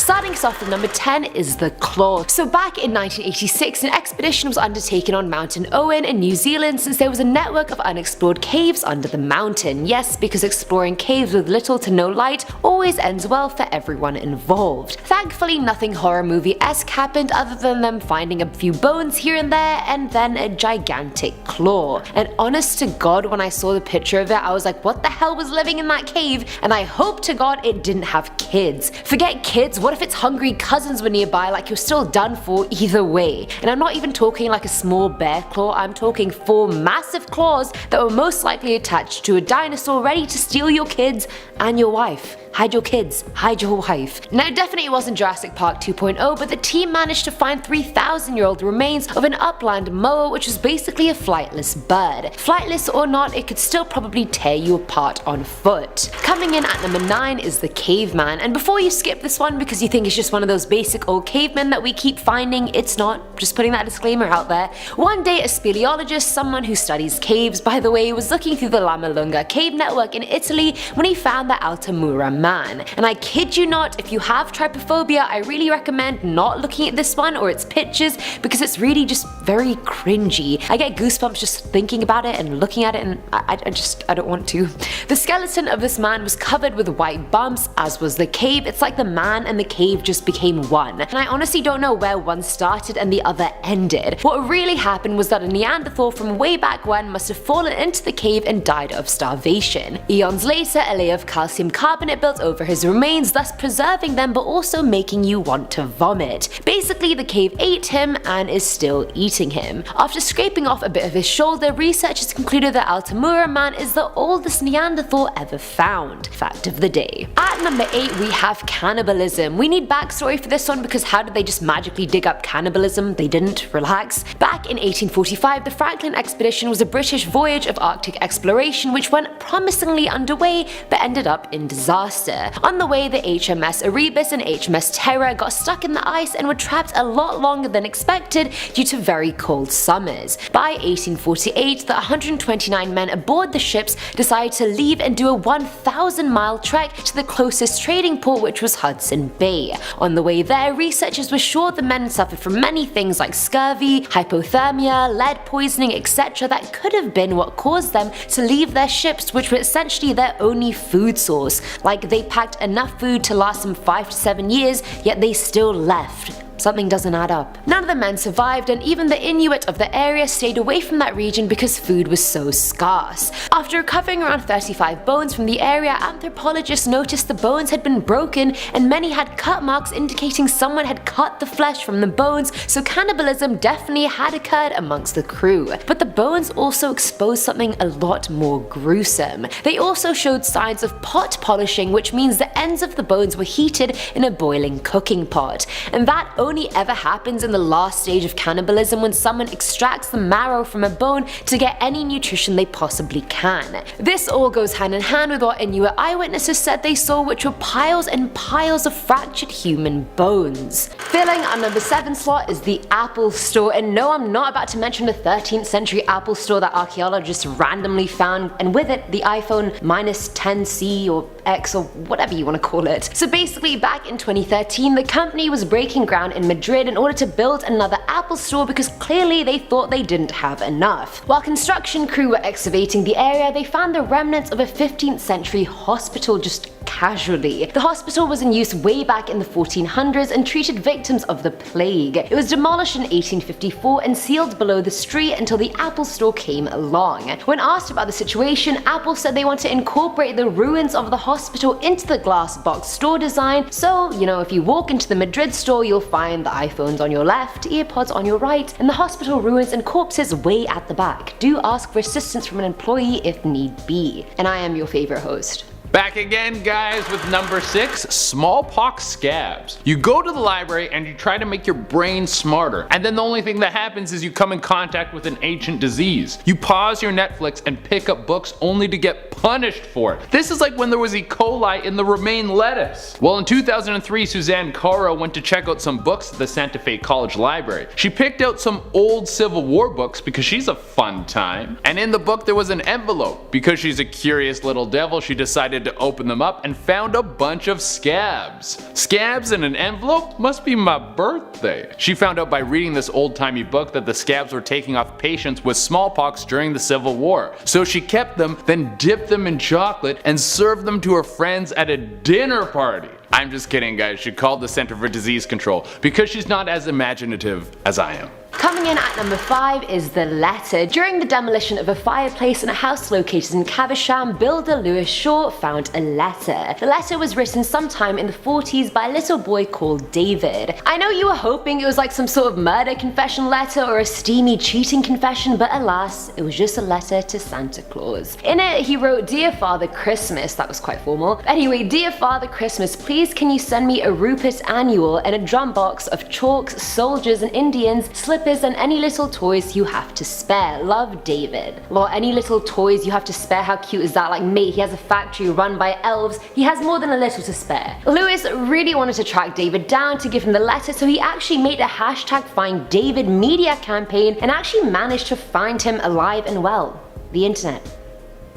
Starting us off with number 10 is the claw. So back in 1986, an expedition was undertaken on Mountain Owen in New Zealand since there was a network of unexplored caves under the mountain. Yes, because exploring caves with little to no light always ends well for everyone involved. Thankfully, nothing horror movie-esque happened other than them finding a few bones here and there and then a gigantic claw. And honest to God, when I saw the picture of it, I was like, what the hell was living in that cave? And I hope to God it didn't have kids. Forget kids, what if its hungry cousins were nearby? Like, you're still done for either way. And I'm not even talking like a small bear claw, I'm talking 4 massive claws that were most likely attached to a dinosaur ready to steal your kids and your wife. Hide your kids, hide your wife. Now it definitely wasn't Jurassic Park 2.0, but the team managed to find 3,000-year-old remains of an upland moa, which was basically a flightless bird. Flightless or not, it could still probably tear you apart on foot. Coming in at number 9 is the caveman, and before you skip this one because you think it's just one of those basic old cavemen that we keep finding, it's not, just putting that disclaimer out there. One day a speleologist, someone who studies caves by the way, was looking through the Lama Lunga cave network in Italy when he found the Altamura man. And I kid you not, if you have trypophobia, I really recommend not looking at this one or its pictures because it's really just very cringy. I get goosebumps just thinking about it and looking at it, and I don't want to. The skeleton of this man was covered with white bumps, as was the cave. It's like the man and the cave just became one. And I honestly don't know where one started and the other ended. What really happened was that a Neanderthal from way back when must have fallen into the cave and died of starvation. Eons later, a layer of calcium carbonate built over his remains, thus preserving them but also making you want to vomit. Basically, the cave ate him and is still eating him. After scraping off a bit of his shoulder, researchers concluded that Altamura man is the oldest Neanderthal ever found. Fact of the day. At number 8 we have cannibalism. We need backstory for this one because how did they just magically dig up cannibalism? They didn't, relax. Back in 1845, the Franklin expedition was a British voyage of Arctic exploration which went promisingly underway but ended up in disaster. On the way, the HMS Erebus and HMS Terror got stuck in the ice and were trapped a lot longer than expected due to very cold summers. By 1848, the 129 men aboard the ships decided to leave and do a 1,000-mile trek to the closest trading port, which was Hudson Bay. On the way there, researchers were sure the men suffered from many things like scurvy, hypothermia, lead poisoning, etc. that could have been what caused them to leave their ships, which were essentially their only food source. Like, they packed enough food to last them 5 to 7 years, yet they still left. Something doesn't add up. None of the men survived, and even the Inuit of the area stayed away from that region because food was so scarce. After recovering around 35 bones from the area, anthropologists noticed the bones had been broken and many had cut marks indicating someone had cut the flesh from the bones, so cannibalism definitely had occurred amongst the crew. But the bones also exposed something a lot more gruesome. They also showed signs of pot polishing, which means the ends of the bones were heated in a boiling cooking pot. And that only ever happens in the last stage of cannibalism, when someone extracts the marrow from a bone to get any nutrition they possibly can. This all goes hand in hand with what Inuit eyewitnesses said they saw, which were piles and piles of fractured human bones. Filling our number 7 slot is the Apple Store, and no, I'm not about to mention the 13th century Apple Store that archaeologists randomly found, and with it the iPhone -10C or X or whatever you want to call it. So basically, back in 2013, the company was breaking ground in Madrid in order to build another Apple Store because clearly they thought they didn't have enough. While construction crew were excavating the area, they found the remnants of a 15th century hospital just casually. The hospital was in use way back in the 1400s and treated victims of the plague. It was demolished in 1854 and sealed below the street until the Apple Store came along. When asked about the situation, Apple said they want to incorporate the ruins of the hospital into the glass box store design, so you know, if you walk into the Madrid store you'll find the iPhones on your left, earpods on your right, and the hospital ruins and corpses way at the back. Do ask for assistance from an employee if need be. And I am your favorite host. Back again, guys, with number 6, smallpox scabs. You go to the library and you try to make your brain smarter, and then the only thing that happens is you come in contact with an ancient disease. You pause your Netflix and pick up books only to get punished for it. This is like when there was E. coli in the romaine lettuce. Well, in 2003, Suzanne Caro went to check out some books at the Santa Fe College Library. She picked out some old Civil War books because she's a fun time, and in the book there was an envelope. Because she's a curious little devil, she decided decided to open them up and found a bunch of scabs. Scabs in an envelope? Must be my birthday. She found out by reading this old-timey book that the scabs were taking off patients with smallpox during the Civil War. So she kept them, then dipped them in chocolate and served them to her friends at a dinner party. I'm just kidding, guys. She called the Center for Disease Control because she's not as imaginative as I am. Coming in at number 5 is the letter. During the demolition of a fireplace in a house located in Caversham, builder Lewis Shaw found a letter. The letter was written sometime in the 40s by a little boy called David. I know you were hoping it was like some sort of murder confession letter or a steamy cheating confession, but alas, it was just a letter to Santa Claus. In it, he wrote, "Dear Father Christmas," that was quite formal. Anyway, "Dear Father Christmas, please can you send me a Rupert annual and a drum box of chalks, soldiers and Indians, slippers and any little toys you have to spare. Love, David." Well, any little toys you have to spare, how cute is that? Like, mate, he has a factory run by elves, he has more than a little to spare. Lewis really wanted to track David down to give him the letter, so he actually made a hashtag Find David media campaign and actually managed to find him alive and well. The internet.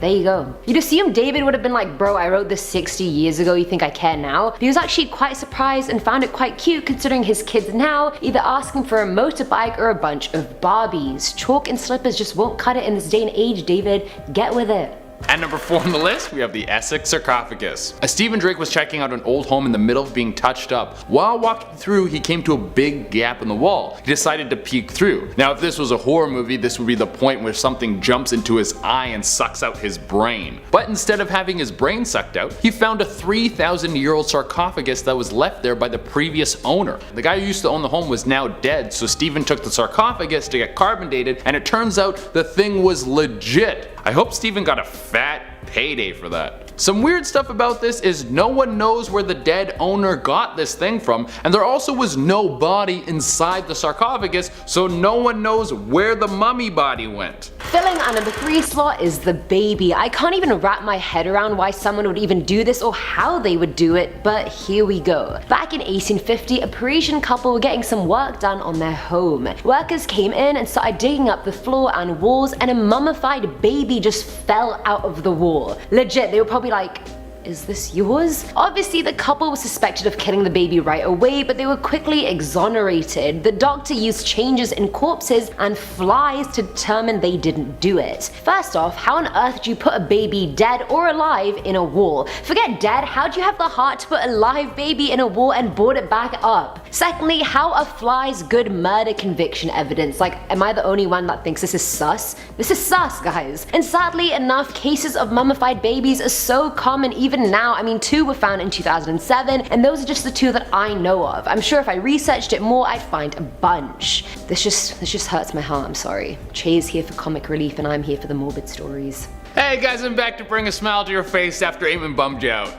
There you go. You'd assume David would have been like, "Bro, I wrote this 60 years ago, you think I care now?" But he was actually quite surprised and found it quite cute considering his kids now either asking for a motorbike or a bunch of Barbies. Chalk and slippers just won't cut it in this day and age, David. Get with it. At number 4 on the list, we have the Essex sarcophagus. As Stephen Drake was checking out an old home in the middle of being touched up, while walking through he came to a big gap in the wall. He decided to peek through. Now if this was a horror movie, this would be the point where something jumps into his eye and sucks out his brain. But instead of having his brain sucked out, he found a 3,000-year-old sarcophagus that was left there by the previous owner. The guy who used to own the home was now dead, so Stephen took the sarcophagus to get carbon dated, and it turns out the thing was legit. I hope Stephen got a fat payday for that. Some weird stuff about this is no one knows where the dead owner got this thing from, and there also was no body inside the sarcophagus, so no one knows where the mummy body went. Filling our number 3 slot is the baby. I can't even wrap my head around why someone would even do this or how they would do it, but here we go. Back in 1850, a Parisian couple were getting some work done on their home. Workers came in and started digging up the floor and walls, and a mummified baby just fell out of the wall. Legit, they were probably like, "Is this yours?" Obviously the couple was suspected of killing the baby right away, but they were quickly exonerated. The doctor used changes in corpses and flies to determine they didn't do it. First off, how on earth do you put a baby dead or alive in a wall? Forget dead, how do you have the heart to put a live baby in a wall and board it back up? Secondly, how are flies good murder conviction evidence? Like, am I the only one that thinks this is sus? This is sus, guys. And sadly enough, cases of mummified babies are so common even now. I mean, 2 were found in 2007, and those are just the 2 that I know of. I'm sure if I researched it more, I'd find a bunch. This just hurts my heart, I'm sorry. Che's here for comic relief, and I'm here for the morbid stories. Hey guys, I'm back to bring a smile to your face after Eamon bummed you out.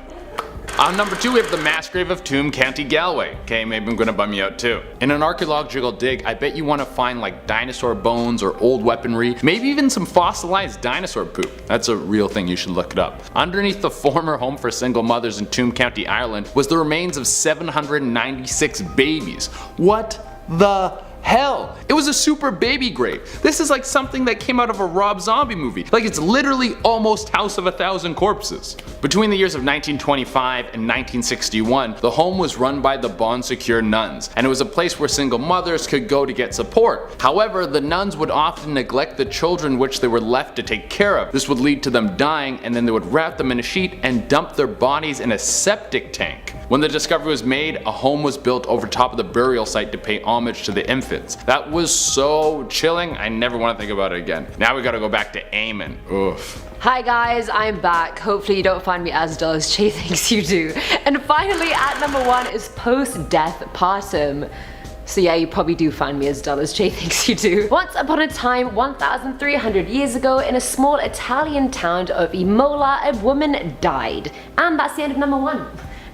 On number 2 we have the mass grave of Tuam, County Galway. Okay, maybe I'm gonna bum you out too. In an archaeological dig, I bet you want to find like dinosaur bones or old weaponry, maybe even some fossilized dinosaur poop. That's a real thing, you should look it up. Underneath the former home for single mothers in Tuam, County Ireland was the remains of 796 babies. What the hell? It was a super baby grave. This is like something that came out of a Rob Zombie movie. Like, it's literally almost House of a Thousand Corpses. Between the years of 1925 and 1961, the home was run by the Bon Secours nuns, and it was a place where single mothers could go to get support. However, the nuns would often neglect the children which they were left to take care of. This would lead to them dying, and then they would wrap them in a sheet and dump their bodies in a septic tank. When the discovery was made, a home was built over top of the burial site to pay homage to the infants. That was so chilling, I never want to think about it again. Now we gotta go back to Eamon. Oof. Hi guys, I'm back. Hopefully you don't find me as dull as Che thinks you do. And finally at number 1 is post-death partum. So yeah, you probably do find me as dull as Che thinks you do. Once upon a time, 1,300 years ago, in a small Italian town of Imola, a woman died. And that's the end of number 1.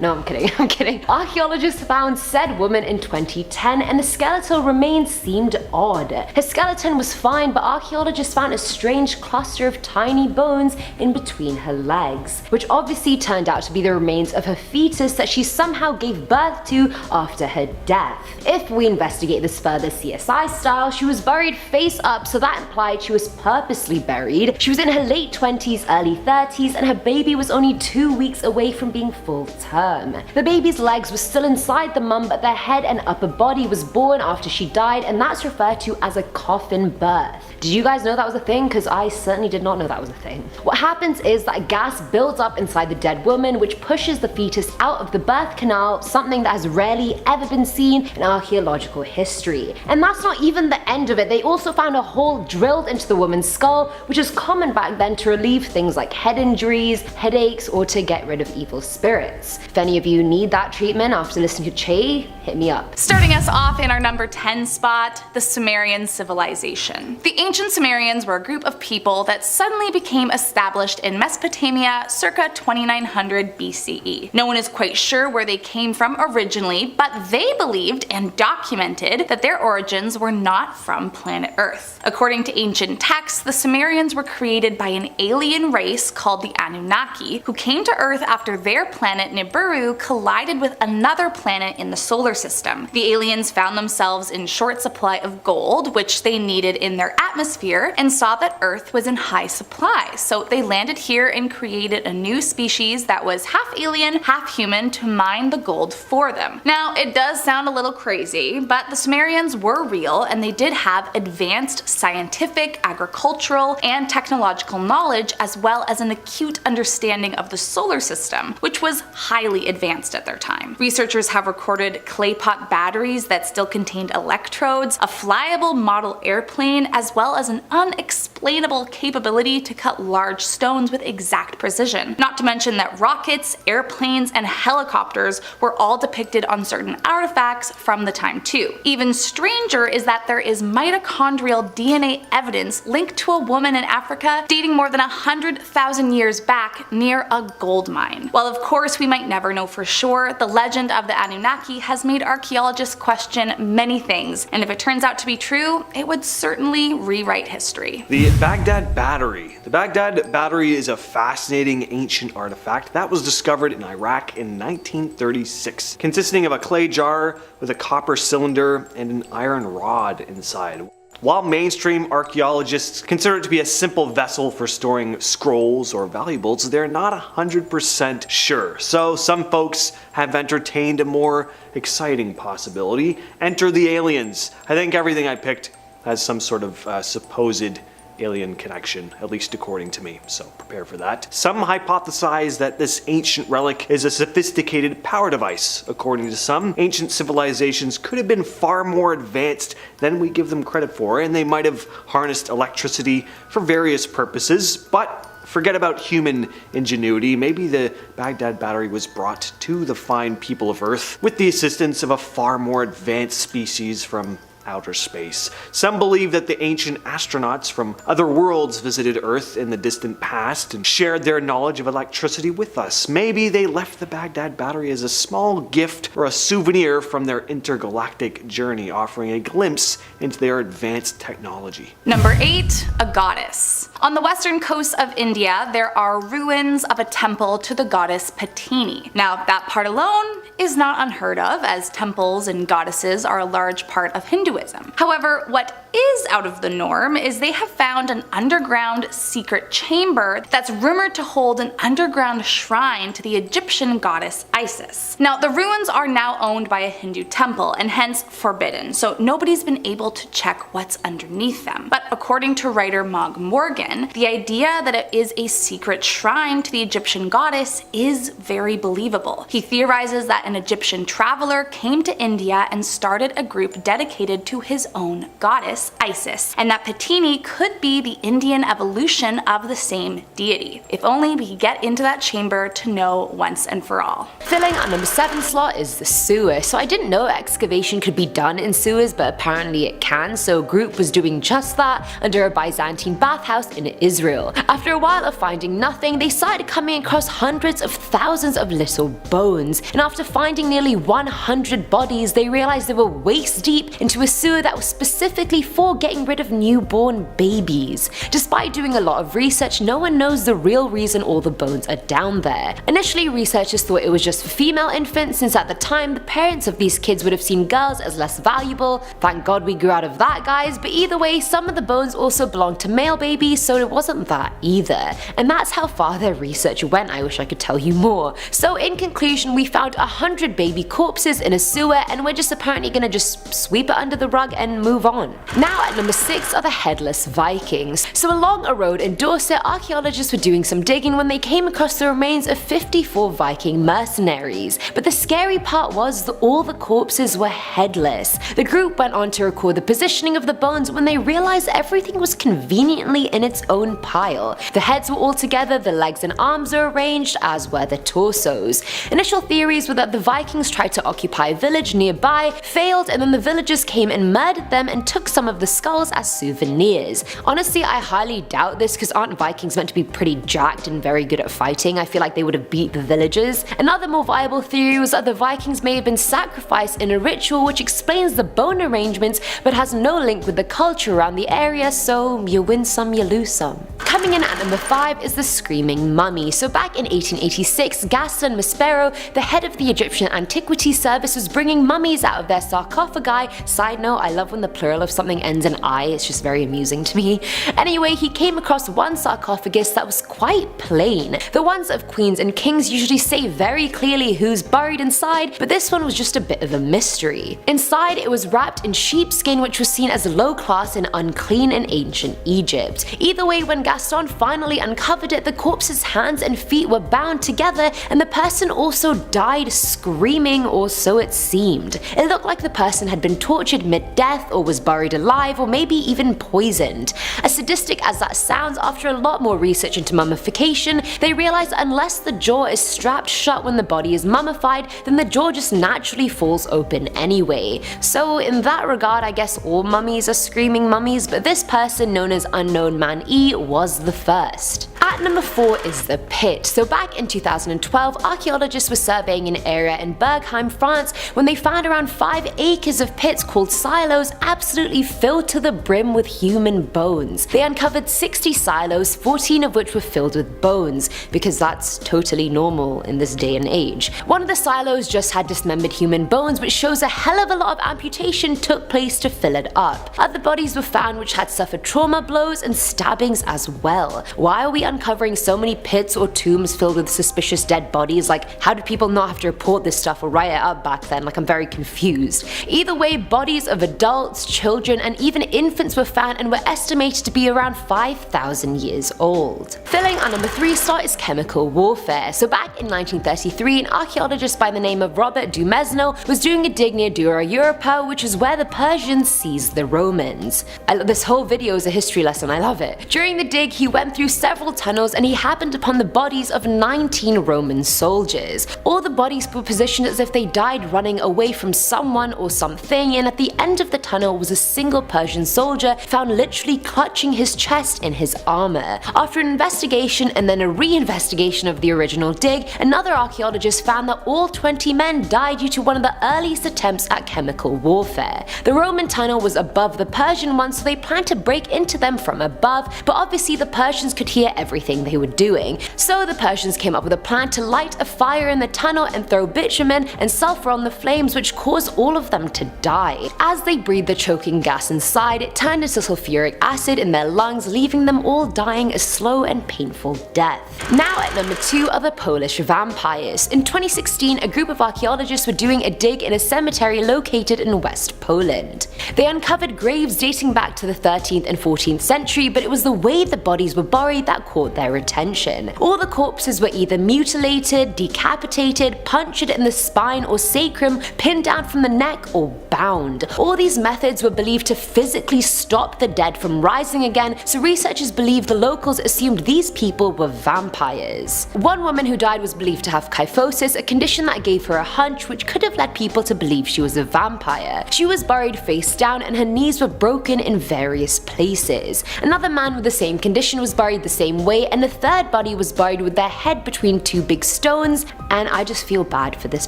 No, I'm kidding, I'm kidding. Archaeologists found said woman in 2010 and the skeletal remains seemed odd. Her skeleton was fine, but archaeologists found a strange cluster of tiny bones in between her legs, which obviously turned out to be the remains of her fetus that she somehow gave birth to after her death. If we investigate this further CSI style, she was buried face up, so that implied she was purposely buried. She was in her late 20s, early 30s, and her baby was only 2 weeks away from being full term. The baby's legs were still inside the mum, but their head and upper body was born after she died, and that's referred to as a coffin birth. Did you guys know that was a thing? Because I certainly did not know that was a thing. What happens is that gas builds up inside the dead woman, which pushes the fetus out of the birth canal, something that has rarely ever been seen in archaeological history. And that's not even the end of it. They also found a hole drilled into the woman's skull, which was common back then to relieve things like head injuries, headaches, or to get rid of evil spirits. If any of you need that treatment after listening to Che, hit me up. Starting us off in our number 10 spot, the Sumerian civilization. The ancient Sumerians were a group of people that suddenly became established in Mesopotamia circa 2900 BCE. No one is quite sure where they came from originally, but they believed and documented that their origins were not from planet Earth. According to ancient texts, the Sumerians were created by an alien race called the Anunnaki, who came to Earth after their planet Nibiru collided with another planet in the solar system. The aliens found themselves in short supply of gold, which they needed in their atmosphere, and saw that Earth was in high supply, so they landed here and created a new species that was half alien, half human to mine the gold for them. Now, it does sound a little crazy, but the Sumerians were real and they did have advanced scientific, agricultural, and technological knowledge, as well as an acute understanding of the solar system, which was highly advanced at their time. Researchers have recorded clay pot batteries that still contained electrodes, a flyable model airplane, as well as an unexplainable capability to cut large stones with exact precision. Not to mention that rockets, airplanes, and helicopters were all depicted on certain artifacts from the time too. Even stranger is that there is mitochondrial DNA evidence linked to a woman in Africa dating more than 100,000 years back near a gold mine. While of course we might never know for sure, the legend of the Anunnaki has made archaeologists question many things, and if it turns out to be true, it would certainly rewrite history. The Baghdad Battery. The Baghdad Battery is a fascinating ancient artifact that was discovered in Iraq in 1936, consisting of a clay jar with a copper cylinder and an iron rod inside. While mainstream archaeologists consider it to be a simple vessel for storing scrolls or valuables, they're not 100% sure. So some folks have entertained a more exciting possibility. Enter the aliens. I think everything I picked has some sort of supposed alien connection, at least according to me, so prepare for that. Some hypothesize that this ancient relic is a sophisticated power device. According to some, ancient civilizations could have been far more advanced than we give them credit for, and they might have harnessed electricity for various purposes, but forget about human ingenuity. Maybe the Baghdad Battery was brought to the fine people of Earth with the assistance of a far more advanced species from outer space. Some believe that the ancient astronauts from other worlds visited Earth in the distant past and shared their knowledge of electricity with us. Maybe they left the Baghdad Battery as a small gift or a souvenir from their intergalactic journey, offering a glimpse into their advanced technology. Number 8. A goddess. On the western coast of India, there are ruins of a temple to the goddess Patini. Now, that part alone is not unheard of, as temples and goddesses are a large part of Hinduism. However, what is out of the norm is they have found an underground secret chamber that's rumored to hold an underground shrine to the Egyptian goddess Isis. Now, the ruins are now owned by a Hindu temple and hence forbidden, so nobody's been able to check what's underneath them. But according to writer Mog Morgan, the idea that it is a secret shrine to the Egyptian goddess is very believable. He theorizes that an Egyptian traveler came to India and started a group dedicated to his own goddess, goddess Isis, and that Patini could be the Indian evolution of the same deity. If only we could get into that chamber to know once and for all. Filling our number 7 slot is the sewer. So I didn't know excavation could be done in sewers, but apparently it can, so a group was doing just that under a Byzantine bathhouse in Israel. After a while of finding nothing, they started coming across hundreds of thousands of little bones, and after finding nearly 100 bodies, they realized they were waist deep into a sewer that was specifically for getting rid of newborn babies. Despite doing a lot of research, no one knows the real reason all the bones are down there. Initially, researchers thought it was just for female infants, since at the time the parents of these kids would have seen girls as less valuable. Thank God we grew out of that, guys, but either way, some of the bones also belonged to male babies, so it wasn't that either. And that's how far their research went. I wish I could tell you more. So in conclusion, we found 100 baby corpses in a sewer, and we're just apparently gonna just sweep it under the rug and move on. Now at number 6 are the headless Vikings. So along a road in Dorset, archaeologists were doing some digging when they came across the remains of 54 Viking mercenaries. But the scary part was that all the corpses were headless. The group went on to record the positioning of the bones when they realized everything was conveniently in its own pile. The heads were all together, the legs and arms were arranged, as were the torsos. Initial theories were that the Vikings tried to occupy a village nearby, failed, and then the villagers came and murdered them and took some of the skulls as souvenirs. Honestly, I highly doubt this, because aren't Vikings meant to be pretty jacked and very good at fighting? I feel like they would have beat the villagers. Another more viable theory was that the Vikings may have been sacrificed in a ritual which explains the bone arrangements but has no link with the culture around the area, so you win some, you lose some. Coming in at number 5 is the Screaming Mummy. So back in 1886, Gaston Maspero, the head of the Egyptian Antiquities Service, was bringing mummies out of their sarcophagi. Side note, I love when the plural of something ends in I, it's just very amusing to me. Anyway, he came across one sarcophagus that was quite plain. The ones of queens and kings usually say very clearly who's buried inside, but this one was just a bit of a mystery. Inside, it was wrapped in sheepskin, which was seen as low class and unclean in ancient Egypt. Either way, when Gaston finally uncovered it, the corpse's hands and feet were bound together, and the person also died screaming, or so it seemed. It looked like the person had been tortured mid-death, or was buried alive, or maybe even poisoned. As sadistic as that sounds, after a lot more research into mummification, they realized unless the jaw is strapped shut when the body is mummified, then the jaw just naturally falls open anyway. So in that regard, I guess all mummies are screaming mummies, but this person, known as Unknown Man E, was the first. At number 4 is the pit. So back in 2012, archaeologists were surveying an area in Bergheim, France, when they found around 5 acres of pits called silos absolutely filled to the brim with human bones. They uncovered 60 silos, 14 of which were filled with bones, because that's totally normal in this day and age. One of the silos just had dismembered human bones, which shows a hell of a lot of amputation took place to fill it up. Other bodies were found which had suffered trauma blows and stabbings as well. Why are we uncovering so many pits or tombs filled with suspicious dead bodies? Like, how did people not have to report this stuff or write it up back then? Like, I'm very confused. Either way, bodies of adults, children, and even infants were found and were estimated to be around 5,000 years old. Filling our number 3 slot is chemical warfare. So back in 1933, an archaeologist by the name of Robert Dumesnil was doing a dig near Dura Europa, which is where the Persians seized the Romans. This whole video is a history lesson, I love it. During the dig, he went through several tunnels and he happened upon the bodies of 19 Roman soldiers. All the bodies were positioned as if they died running away from someone or something, and at the end of the tunnel was a single Persian soldier found literally clutching his chest in his armor. After an investigation and then a re-investigation of the original dig, another archaeologist found that all 20 men died due to one of the earliest attempts at chemical warfare. The Roman tunnel was above the Persian one, so they planned to break into them from above, but obviously the Persians could hear everything they were doing. So the Persians came up with a plan to light a fire in the tunnel and throw bitumen and sulfur on the flames, which caused all of them to die. As they breathed the choking gas inside, it turned into sulfuric acid in their lungs, leaving them all dying a slow and painful death. Now at number 2 are the Polish vampires. In 2016, a group of archaeologists were doing a dig in a cemetery located in West Poland. They uncovered graves dating back to the 13th and 14th century, but it was the way the bodies were buried that caught their attention. All the corpses were either mutilated, decapitated, punctured in the spine or sacrum, pinned down from the neck, or found. All these methods were believed to physically stop the dead from rising again, so researchers believe the locals assumed these people were vampires. One woman who died was believed to have kyphosis, a condition that gave her a hunch which could have led people to believe she was a vampire. She was buried face down and her knees were broken in various places. Another man with the same condition was buried the same way, and the third body was buried with their head between two big stones, and I just feel bad for this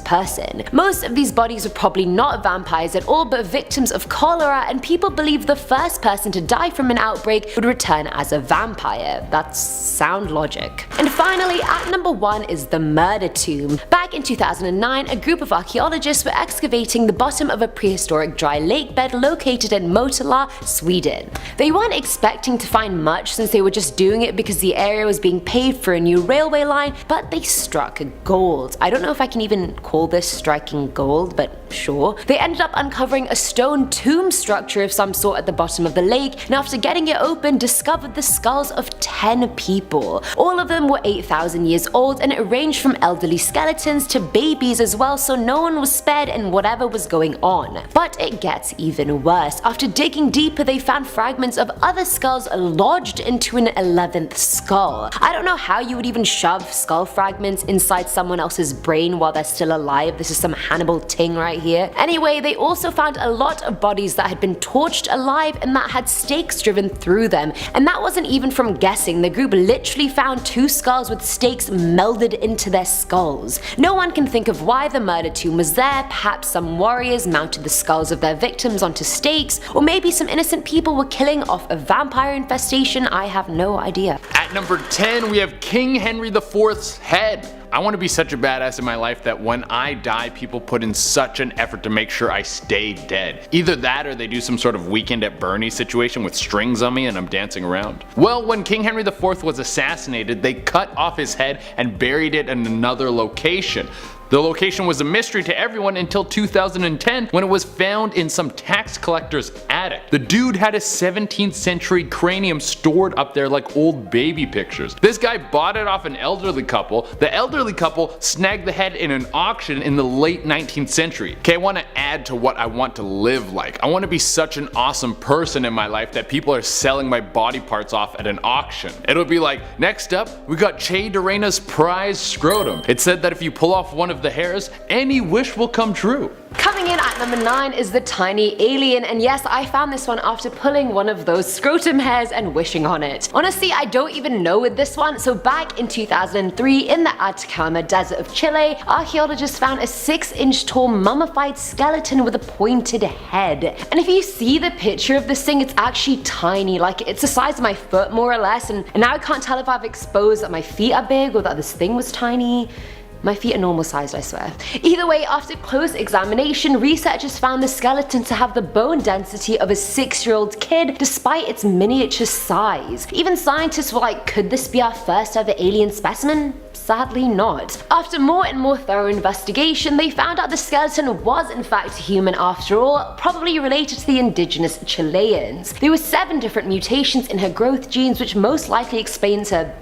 person. Most of these bodies were probably not vampires at all, but victims of cholera, and people believe the first person to die from an outbreak would return as a vampire. That's sound logic. And finally, at number 1 is the murder tomb. Back in 2009, a group of archaeologists were excavating the bottom of a prehistoric dry lake bed located in Motala, Sweden. They weren't expecting to find much since they were just doing it because the area was being paved for a new railway line, but they struck gold. I don't know if I can even call this striking gold, but sure. They ended up uncovering a stone tomb structure of some sort at the bottom of the lake, and after getting it open, discovered the skulls of 10 people. All of them were 8,000 years old, and it ranged from elderly skeletons to babies as well, so no one was spared in whatever was going on. But it gets even worse. After digging deeper, they found fragments of other skulls lodged into an 11th skull. I don't know how you would even shove skull fragments inside someone else's brain while they're still alive. This is some Hannibal Ting right here. Anyway, they also found a lot of bodies that had been torched alive and that had stakes driven through them. And that wasn't even from guessing. The group literally found 2 skulls with stakes melded into their skulls. No one can think of why the murder tomb was there. Perhaps some warriors mounted the skulls of their victims onto stakes, or maybe some innocent people were killing off a vampire infestation. I have no idea. At number 10, we have King Henry IV's head. I want to be such a badass in my life that when I die, people put in such an effort to make sure I stay dead. Either that or they do some sort of Weekend at Bernie's situation with strings on me and I'm dancing around. Well, when King Henry IV was assassinated, they cut off his head and buried it in another location. The location was a mystery to everyone until 2010 when it was found in some tax collector's attic. The dude had a 17th century cranium stored up there like old baby pictures. This guy bought it off an elderly couple. The elderly couple snagged the head in an auction in the late 19th century. Okay, I want to add to what I want to live like. I want to be such an awesome person in my life that people are selling my body parts off at an auction. It'll be like, next up, we got Che Dorena's prize scrotum. It said that if you pull off one of the hairs, any wish will come true. Coming in at number 9 is the tiny alien, and yes, I found this one after pulling one of those scrotum hairs and wishing on it. Honestly, I don't even know with this one. So back in 2003 in the Atacama Desert of Chile, archaeologists found a 6-inch tall mummified skeleton with a pointed head. And if you see the picture of this thing, it's actually tiny, like it's the size of my foot more or less, and now I can't tell if I've exposed that my feet are big or that this thing was tiny. My feet are normal sized, I swear. Either way, after close examination, researchers found the skeleton to have the bone density of a 6-year-old kid despite its miniature size. Even scientists were like, could this be our first ever alien specimen? Sadly not. After more and more thorough investigation, they found out the skeleton was in fact human after all, probably related to the indigenous Chileans. There were 7 different mutations in her growth genes, which most likely explains her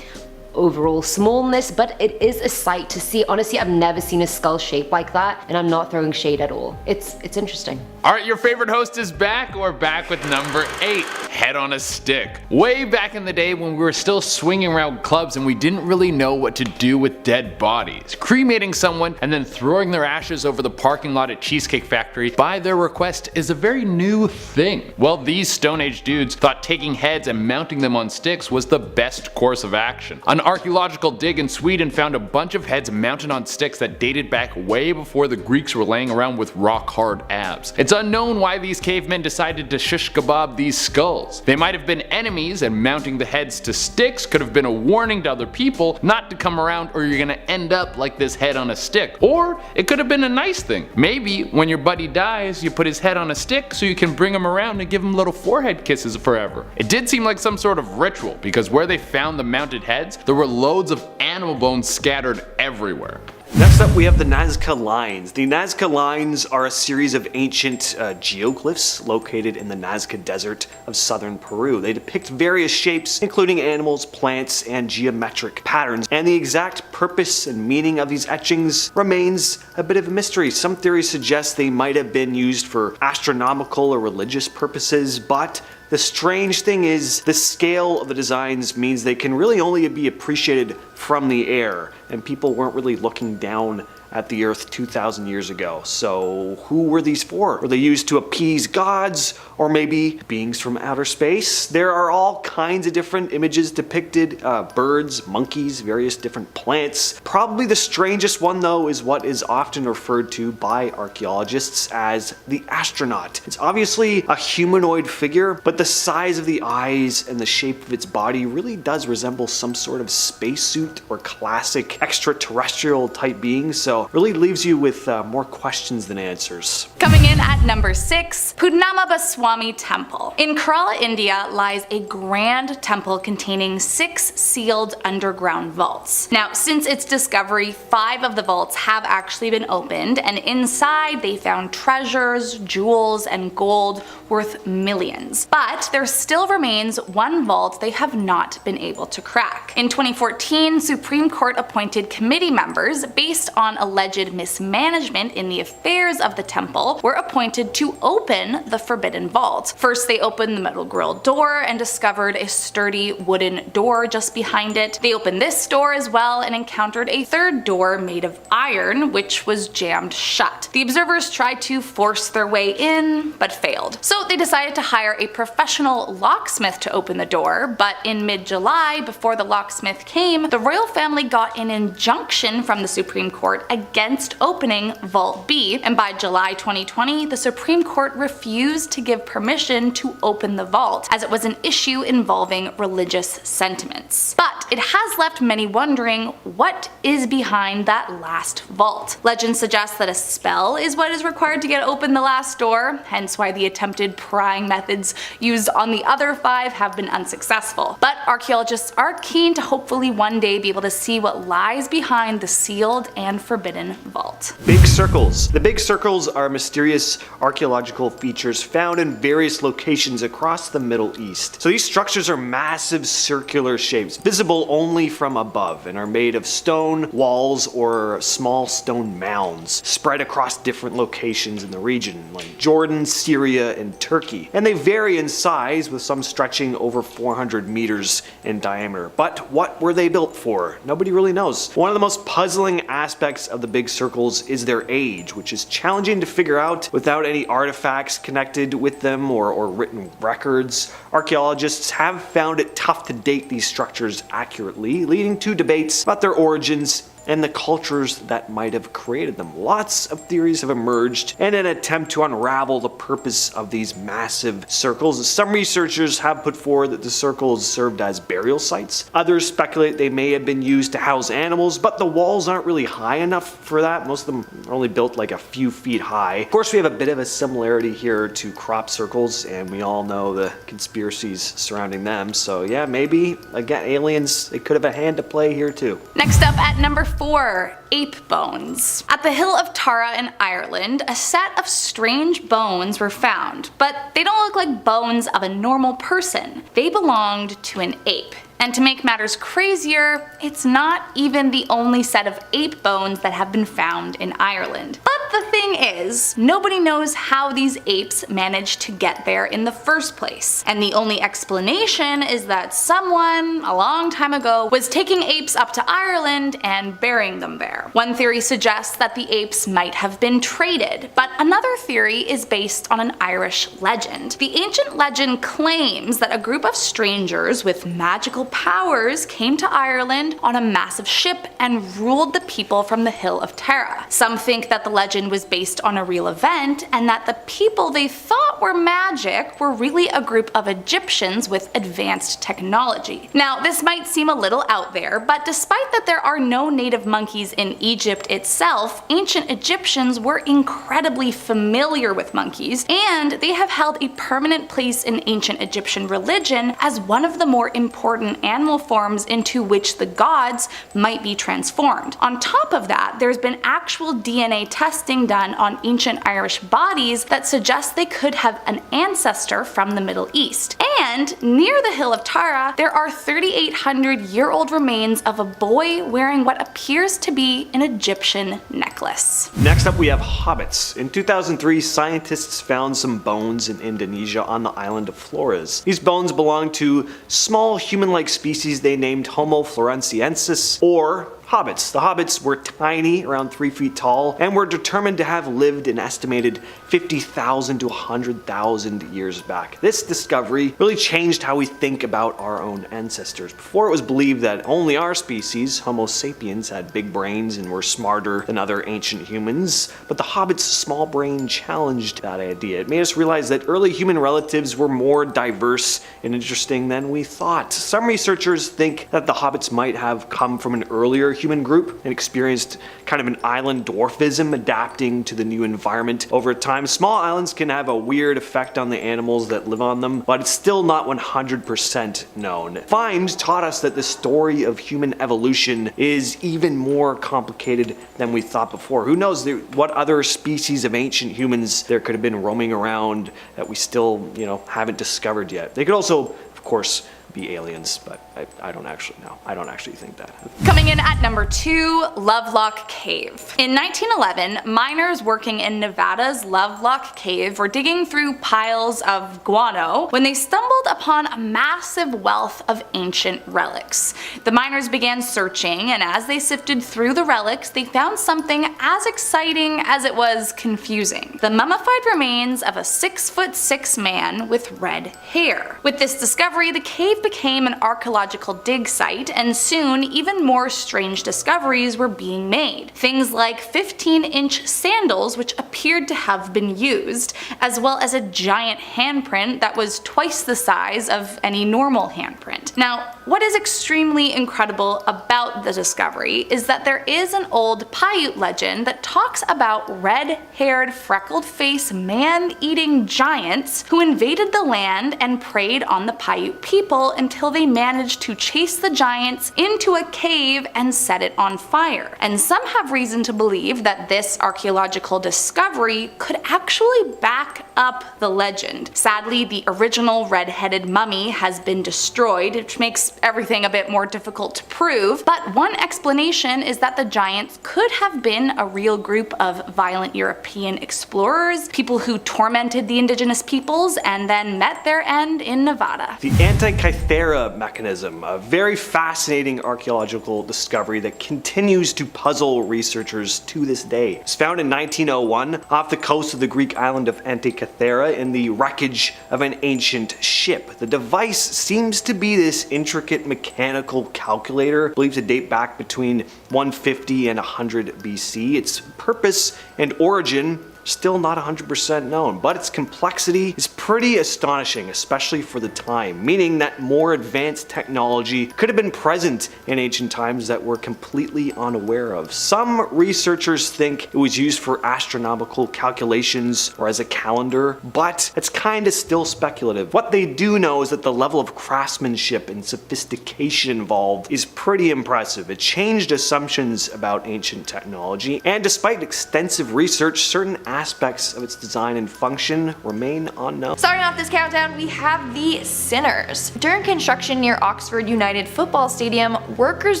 overall smallness, but it is a sight to see. Honestly, I've never seen a skull shaped like that, and I'm not throwing shade at all. It's interesting. Alright, your favorite host is back, or back with number 8, head on a stick. Way back in the day when we were still swinging around clubs and we didn't really know what to do with dead bodies, cremating someone and then throwing their ashes over the parking lot at Cheesecake Factory by their request is a very new thing. Well, these Stone Age dudes thought taking heads and mounting them on sticks was the best course of action. An archaeological dig in Sweden found a bunch of heads mounted on sticks that dated back way before the Greeks were laying around with rock hard abs. It's unknown why these cavemen decided to shish kebab these skulls. They might have been enemies, and mounting the heads to sticks could have been a warning to other people not to come around or you're gonna end up like this head on a stick. Or it could have been a nice thing. Maybe when your buddy dies, you put his head on a stick so you can bring him around and give him little forehead kisses forever. It did seem like some sort of ritual, because where they found the mounted heads, there were loads of animal bones scattered everywhere. Next up, we have the Nazca Lines. The Nazca Lines are a series of ancient geoglyphs located in the Nazca Desert of southern Peru. They depict various shapes, including animals, plants, and geometric patterns, and the exact purpose and meaning of these etchings remains a bit of a mystery. Some theories suggest they might have been used for astronomical or religious purposes, but the strange thing is the scale of the designs means they can really only be appreciated from the air, and people weren't really looking down at the Earth 2,000 years ago. So who were these for? Were they used to appease gods, or maybe beings from outer space? There are all kinds of different images depicted, birds, monkeys, various different plants. Probably the strangest one though is what is often referred to by archaeologists as the astronaut. It's obviously a humanoid figure, but the size of the eyes and the shape of its body really does resemble some sort of spacesuit or classic extraterrestrial type being, so really leaves you with more questions than answers. Coming in at number 6, Pudnamabaswamy Temple. In Kerala, India lies a grand temple containing 6 sealed underground vaults. Now, since its discovery, 5 of the vaults have actually been opened, and inside they found treasures, jewels, and gold worth millions. But there still remains one vault they have not been able to crack. In 2014, Supreme Court appointed committee members based on alleged mismanagement in the affairs of the temple were appointed to open the forbidden vault. First, they opened the metal grill door and discovered a sturdy wooden door just behind it. They opened this door as well and encountered a third door made of iron, which was jammed shut. The observers tried to force their way in, but failed. So they decided to hire a professional locksmith to open the door, but in mid-July, before the locksmith came, the royal family got an injunction from the Supreme Court against opening Vault B, and by July 2020, the Supreme Court refused to give permission to open the vault, as it was an issue involving religious sentiments. But it has left many wondering what is behind that last vault. Legend suggests that a spell is what is required to get open the last door, hence why the attempted prying methods used on the other 5 have been unsuccessful. But archaeologists are keen to hopefully one day be able to see what lies behind the sealed and forbidden vault. Big circles. The big circles are mysterious archaeological features found in various locations across the Middle East. So these structures are massive circular shapes, visible only from above, and are made of stone walls or small stone mounds spread across different locations in the region, like Jordan, Syria, and Turkey. And they vary in size, with some stretching over 400 meters in diameter. But what were they built for? Nobody really knows. One of the most puzzling aspects of the big circles is their age, which is challenging to figure out without any artifacts connected with them or written records. Archaeologists have found it tough to date these structures accurately, leading to debates about their origins and the cultures that might have created them. Lots of theories have emerged in an attempt to unravel the purpose of these massive circles. Some researchers have put forward that the circles served as burial sites. Others speculate they may have been used to house animals, but the walls aren't really high enough for that. Most of them are only built like a few feet high. Of course, we have a bit of a similarity here to crop circles, and we all know the conspiracies surrounding them. So yeah, maybe, again, aliens, they could have a hand to play here too. Next up at number 4, ape bones. At the Hill of Tara in Ireland, a set of strange bones were found, but they don't look like bones of a normal person. They belonged to an ape. And to make matters crazier, it's not even the only set of ape bones that have been found in Ireland. But the thing is, nobody knows how these apes managed to get there in the first place. And the only explanation is that someone, a long time ago, was taking apes up to Ireland and burying them there. One theory suggests that the apes might have been traded, but another theory is based on an Irish legend. The ancient legend claims that a group of strangers with magical powers came to Ireland on a massive ship and ruled the people from the Hill of Tara. Some think that the legend legend was based on a real event, and that the people they thought were magic were really a group of Egyptians with advanced technology. Now, this might seem a little out there, but despite that there are no native monkeys in Egypt itself, ancient Egyptians were incredibly familiar with monkeys, and they have held a permanent place in ancient Egyptian religion as one of the more important animal forms into which the gods might be transformed. On top of that, there's been actual DNA testing done on ancient Irish bodies that suggests they could have an ancestor from the Middle East. And near the hill of Tara, there are 3,800-year-old remains of a boy wearing what appears to be an Egyptian necklace. Next up, we have hobbits. In 2003, scientists found some bones in Indonesia on the island of Flores. These bones belong to small human-like species they named Homo floresiensis, or hobbits. The hobbits were tiny, around 3 feet tall, and were determined to have lived an estimated 50,000 to 100,000 years back. This discovery really changed how we think about our own ancestors. Before, it was believed that only our species, Homo sapiens, had big brains and were smarter than other ancient humans, but the hobbits' small brain challenged that idea. It made us realize that early human relatives were more diverse and interesting than we thought. Some researchers think that the hobbits might have come from an earlier human group and experienced kind of an island dwarfism, adapting to the new environment over time. Small islands can have a weird effect on the animals that live on them, but it's still not 100% known. Finds taught us that the story of human evolution is even more complicated than we thought before. Who knows what other species of ancient humans there could have been roaming around that we still, haven't discovered yet. They could also, of course, be aliens, but I don't actually know. I don't actually think that. Coming in at number 2, Lovelock Cave. In 1911, miners working in Nevada's Lovelock Cave were digging through piles of guano when they stumbled upon a massive wealth of ancient relics. The miners began searching, and as they sifted through the relics, they found something as exciting as it was confusing: the mummified remains of a 6'6" man with red hair. With this discovery, the cave became an archaeological dig site, and soon even more strange discoveries were being made. Things like 15-inch sandals which appeared to have been used, as well as a giant handprint that was twice the size of any normal handprint. Now, what is extremely incredible about the discovery is that there is an old Paiute legend that talks about red-haired, freckled-faced, man-eating giants who invaded the land and preyed on the Paiute people until they managed to chase the giants into a cave and set it on fire. And some have reason to believe that this archaeological discovery could actually back up the legend. Sadly, the original red-headed mummy has been destroyed, which makes everything a bit more difficult to prove, but one explanation is that the giants could have been a real group of violent European explorers, people who tormented the indigenous peoples and then met their end in Nevada. The Antikythera mechanism, a very fascinating archaeological discovery that continues to puzzle researchers to this day. It was found in 1901 off the coast of the Greek island of Antikythera in the wreckage of an ancient ship. The device seems to be this intricate mechanical calculator believed to date back between 150 and 100 BC. Its purpose and origin still not 100% known, but its complexity is pretty astonishing, especially for the time, meaning that more advanced technology could have been present in ancient times that we're completely unaware of. Some researchers think it was used for astronomical calculations or as a calendar, but it's kinda still speculative. What they do know is that the level of craftsmanship and sophistication involved is pretty impressive. It changed assumptions about ancient technology, and despite extensive research, certain aspects of its design and function remain unknown. Starting off this countdown, we have the Sinners. During construction near Oxford United Football Stadium, workers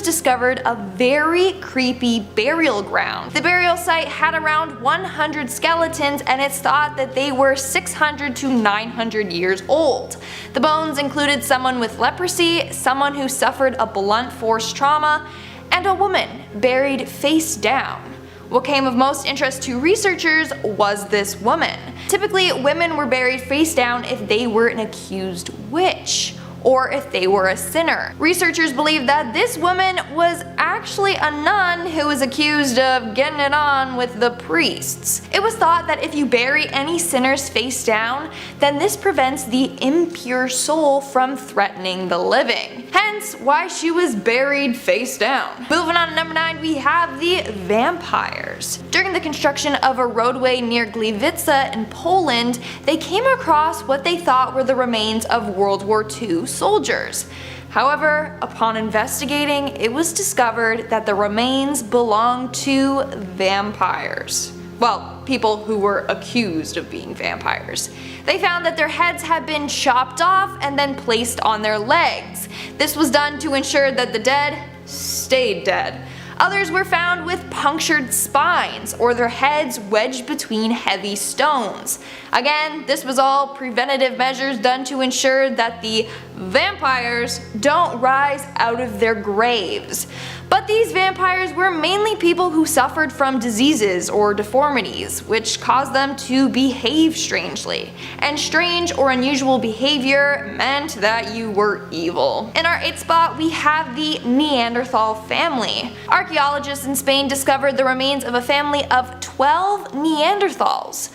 discovered a very creepy burial ground. The burial site had around 100 skeletons, and it's thought that they were 600 to 900 years old. The bones included someone with leprosy, someone who suffered a blunt force trauma, and a woman buried face down. What came of most interest to researchers was this woman. Typically, women were buried face down if they were an accused witch. or if they were a sinner. Researchers believe that this woman was actually a nun who was accused of getting it on with the priests. It was thought that if you bury any sinners face down, then this prevents the impure soul from threatening the living. Hence why she was buried face down. Moving on to number 9, we have the vampires. During the construction of a roadway near Gliwice in Poland, they came across what they thought were the remains of World War II soldiers. However, upon investigating, it was discovered that the remains belonged to vampires. Well, people who were accused of being vampires. They found that their heads had been chopped off and then placed on their legs. This was done to ensure that the dead stayed dead. Others were found with punctured spines or their heads wedged between heavy stones. Again, this was all preventative measures done to ensure that the vampires don't rise out of their graves. But these vampires were mainly people who suffered from diseases or deformities, which caused them to behave strangely. And strange or unusual behavior meant that you were evil. In our 8th spot, we have the Neanderthal family. Archaeologists in Spain discovered the remains of a family of 12 Neanderthals.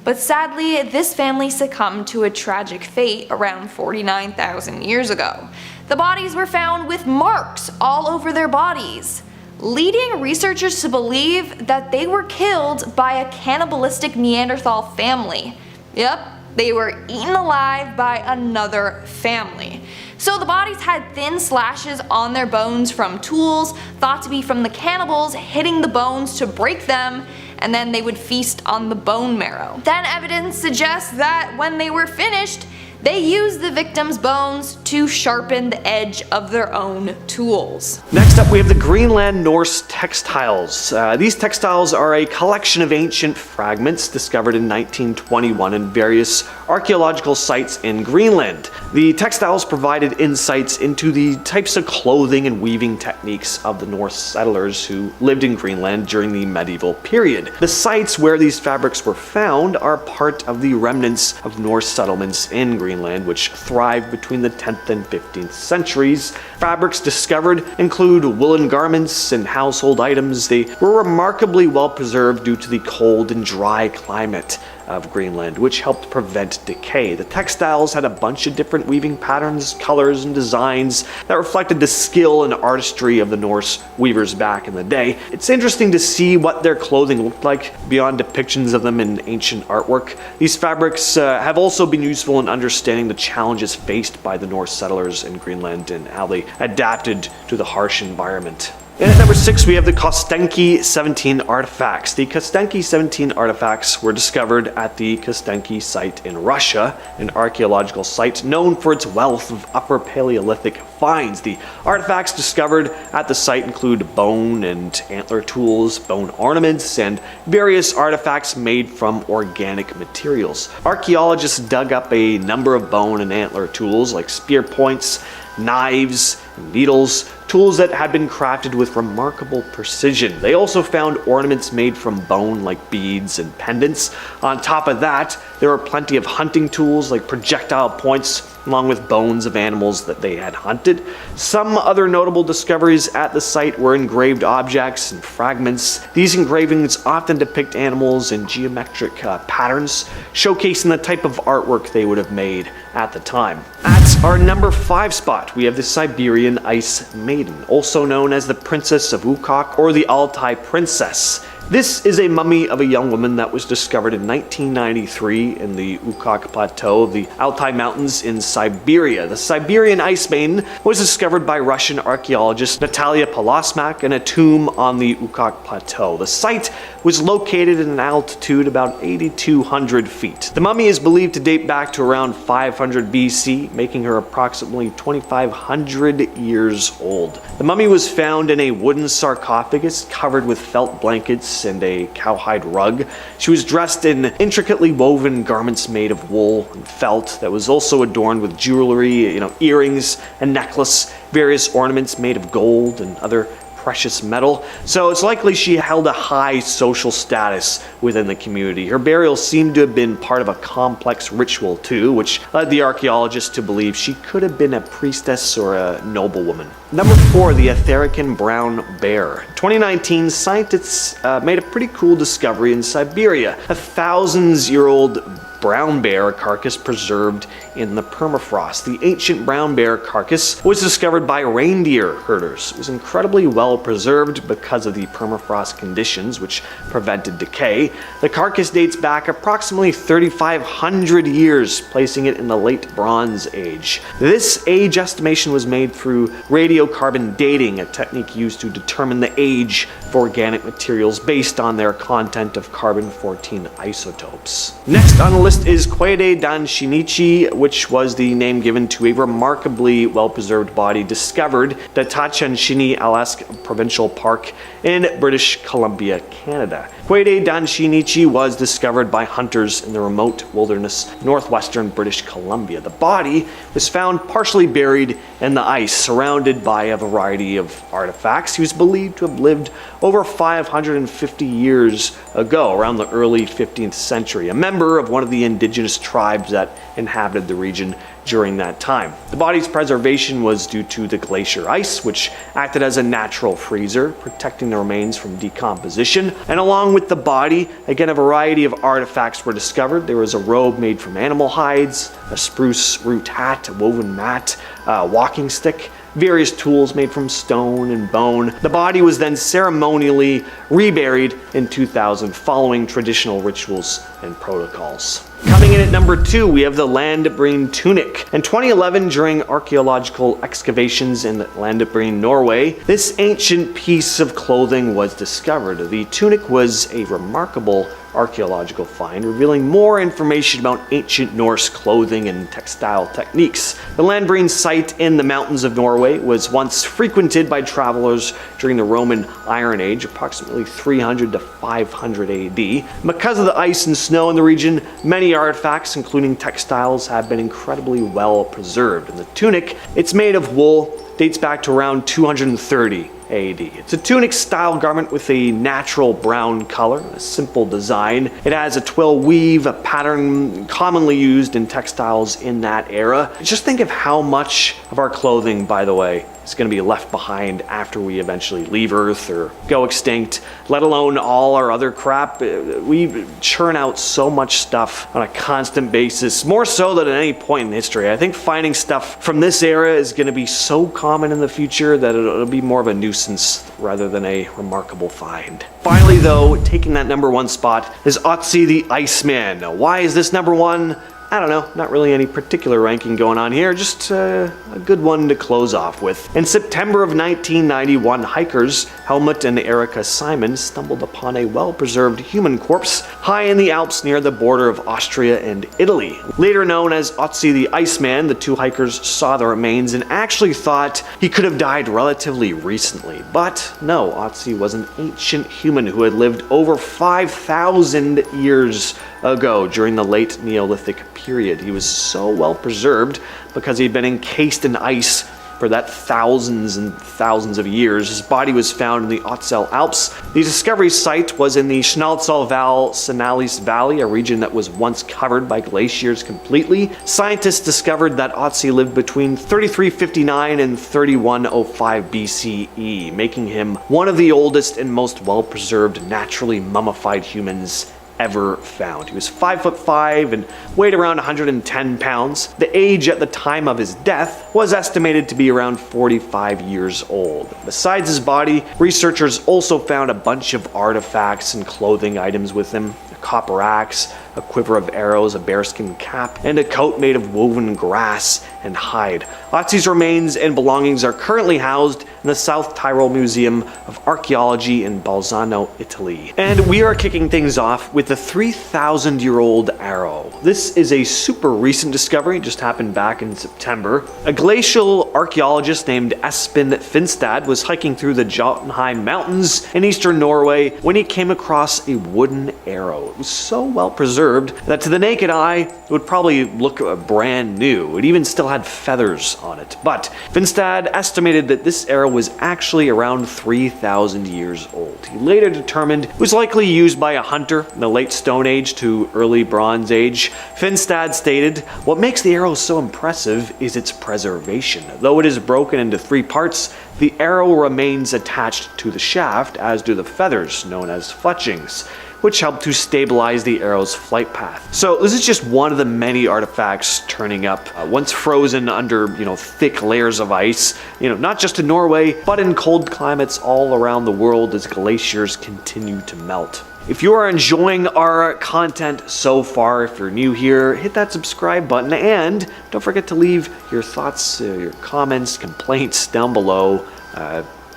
But sadly, this family succumbed to a tragic fate around 49,000 years ago. The bodies were found with marks all over their bodies, leading researchers to believe that they were killed by a cannibalistic Neanderthal family. Yep, they were eaten alive by another family. So the bodies had thin slashes on their bones from tools, thought to be from the cannibals hitting the bones to break them, and then they would feast on the bone marrow. Then evidence suggests that when they were finished, they used the victims' bones to sharpen the edge of their own tools. Next up, we have the Greenland Norse textiles. These textiles are a collection of ancient fragments discovered in 1921 in various archaeological sites in Greenland. The textiles provided insights into the types of clothing and weaving techniques of the Norse settlers who lived in Greenland during the medieval period. The sites where these fabrics were found are part of the remnants of Norse settlements in Greenland, which thrived between the 10th and 15th centuries. Fabrics discovered include woolen garments and household items. They were remarkably well preserved due to the cold and dry climate of Greenland, which helped prevent decay. The textiles had a bunch of different weaving patterns, colors, and designs that reflected the skill and artistry of the Norse weavers back in the day. It's interesting to see what their clothing looked like beyond depictions of them in ancient artwork. These fabrics have also been useful in understanding the challenges faced by the Norse settlers in Greenland and how they adapted to the harsh environment. And at number 6, we have the Kostenki 17 artifacts. The Kostenki 17 artifacts were discovered at the Kostenki site in Russia, an archaeological site known for its wealth of Upper Paleolithic finds. The artifacts discovered at the site include bone and antler tools, bone ornaments, and various artifacts made from organic materials. Archaeologists dug up a number of bone and antler tools like spear points, knives, and needles, tools that had been crafted with remarkable precision. They also found ornaments made from bone like beads and pendants. On top of that, there were plenty of hunting tools like projectile points, along with bones of animals that they had hunted. Some other notable discoveries at the site were engraved objects and fragments. These engravings often depict animals in geometric patterns, showcasing the type of artwork they would have made at the time. At our number 5 spot, we have the Siberian Ice Maiden, also known as the Princess of Ukok or the Altai Princess. This is a mummy of a young woman that was discovered in 1993 in the Ukok Plateau of the Altai Mountains in Siberia. The Siberian Ice Maiden was discovered by Russian archaeologist Natalia Polosmak in a tomb on the Ukok Plateau. The site was located at an altitude about 8,200 feet. The mummy is believed to date back to around 500 BC, making her approximately 2,500 years old. The mummy was found in a wooden sarcophagus covered with felt blankets and a cowhide rug. She was dressed in intricately woven garments made of wool and felt that was also adorned with jewelry, earrings, a necklace, various ornaments made of gold and other precious metal, so it's likely she held a high social status within the community. Her burial seemed to have been part of a complex ritual too, which led the archaeologists to believe she could have been a priestess or a noblewoman. Number 4, the Etherican brown bear. 2019, scientists made a pretty cool discovery in Siberia. A thousands-year-old brown bear carcass preserved in the permafrost. The ancient brown bear carcass was discovered by reindeer herders. It was incredibly well preserved because of the permafrost conditions, which prevented decay. The carcass dates back approximately 3,500 years, placing it in the late Bronze Age. This age estimation was made through radiocarbon dating, a technique used to determine the age of organic materials based on their content of carbon-14 isotopes. Next on the list is Quede Dan Shinichi, which was the name given to a remarkably well-preserved body discovered at the Tatshenshini Alaska Provincial Park in British Columbia, Canada. Quede Dan Shinichi was discovered by hunters in the remote wilderness northwestern British Columbia. The body was found partially buried in the ice, surrounded by a variety of artifacts. He was believed to have lived over 550 years ago, around the early 15th century, a member of one of the indigenous tribes that inhabited the region during that time. The body's preservation was due to the glacier ice, which acted as a natural freezer, protecting the remains from decomposition. And along with the body, again, a variety of artifacts were discovered. There was a robe made from animal hides, a spruce root hat, a woven mat, a walking stick, various tools made from stone and bone. The body was then ceremonially reburied in 2000 following traditional rituals and protocols. Coming in at number 2, we have the Landbreen tunic. In 2011, during archaeological excavations in Landbreen, Norway, this ancient piece of clothing was discovered. The tunic was a remarkable archaeological find, revealing more information about ancient Norse clothing and textile techniques. The Landbreen site in the mountains of Norway was once frequented by travelers during the Roman Iron Age, approximately 300 to 500 AD. Because of the ice and snow in the region, many artifacts, including textiles, have been incredibly well preserved. And the tunic, it's made of wool, dates back to around 230 AD. It's a tunic-style garment with a natural brown color, a simple design. It has a twill weave, a pattern commonly used in textiles in that era. Just think of how much of our clothing, by the way, is going to be left behind after we eventually leave Earth or go extinct, let alone all our other crap. We churn out so much stuff on a constant basis, more so than at any point in history. I think finding stuff from this era is going to be so common in the future that it'll be more of a nuisance rather than a remarkable find. Finally though, taking that number 1 spot is Otzi the Iceman. Now, why is this number 1? I don't know, not really any particular ranking going on here, just a good one to close off with. In September of 1991, hikers Helmut and Erika Simon stumbled upon a well-preserved human corpse high in the Alps near the border of Austria and Italy. Later known as Otzi the Iceman, the two hikers saw the remains and actually thought he could have died relatively recently. But no, Otzi was an ancient human who had lived over 5,000 years ago during the late Neolithic period. He was so well preserved because he'd been encased in ice for that thousands and thousands of years. His body was found in the Ötztal Alps. The discovery site was in the Schnalzalval-Sanalis Valley, a region that was once covered by glaciers completely. Scientists discovered that Otzi lived between 3359 and 3105 BCE, making him one of the oldest and most well-preserved naturally mummified humans ever found. He was 5'5" and weighed around 110 pounds. The age at the time of his death was estimated to be around 45 years old. Besides his body, researchers also found a bunch of artifacts and clothing items with him. A copper axe, a quiver of arrows, a bearskin cap, and a coat made of woven grass and hide. Otzi's remains and belongings are currently housed in the South Tyrol Museum of Archaeology in Bolzano, Italy. And we are kicking things off with the 3,000-year-old arrow. This is a super recent discovery, just happened back in September. A glacial archaeologist named Espen Finstad was hiking through the Jotunheim Mountains in eastern Norway when he came across a wooden arrow. It was so well preserved preserved that to the naked eye, it would probably look brand new. It even still had feathers on it. But Finstad estimated that this arrow was actually around 3,000 years old. He later determined it was likely used by a hunter in the late Stone Age to early Bronze Age. Finstad stated, "What makes the arrow so impressive is its preservation. Though it is broken into 3 parts, the arrow remains attached to the shaft, as do the feathers, known as fletchings, which help to stabilize the arrow's flight path." So this is just one of the many artifacts turning up, once frozen under, thick layers of ice, not just in Norway, but in cold climates all around the world as glaciers continue to melt. If you are enjoying our content so far, if you're new here, hit that subscribe button and don't forget to leave your thoughts, your comments, complaints down below.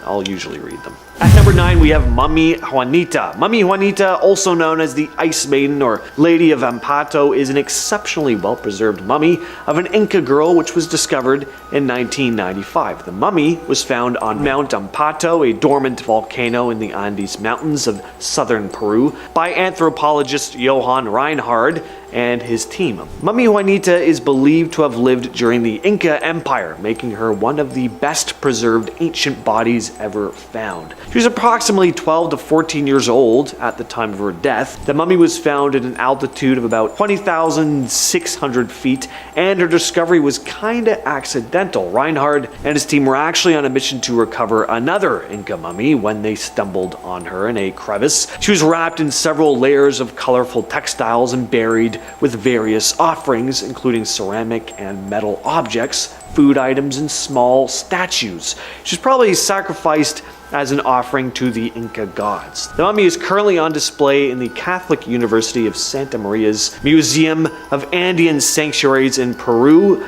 I'll usually read them. At number 9, we have Mummy Juanita. Mummy Juanita, also known as the Ice Maiden or Lady of Ampato, is an exceptionally well-preserved mummy of an Inca girl which was discovered in 1995. The mummy was found on Mount Ampato, a dormant volcano in the Andes Mountains of southern Peru, by anthropologist Johann Reinhard and his team. Mummy Juanita is believed to have lived during the Inca Empire, making her one of the best preserved ancient bodies ever found. She was approximately 12 to 14 years old at the time of her death. The mummy was found at an altitude of about 20,600 feet, and her discovery was kinda accidental. Reinhard and his team were actually on a mission to recover another Inca mummy when they stumbled on her in a crevice. She was wrapped in several layers of colorful textiles and buried with various offerings, including ceramic and metal objects, food items, and small statues. She was probably sacrificed as an offering to the Inca gods. The mummy is currently on display in the Catholic University of Santa Maria's Museum of Andean Sanctuaries in Peru.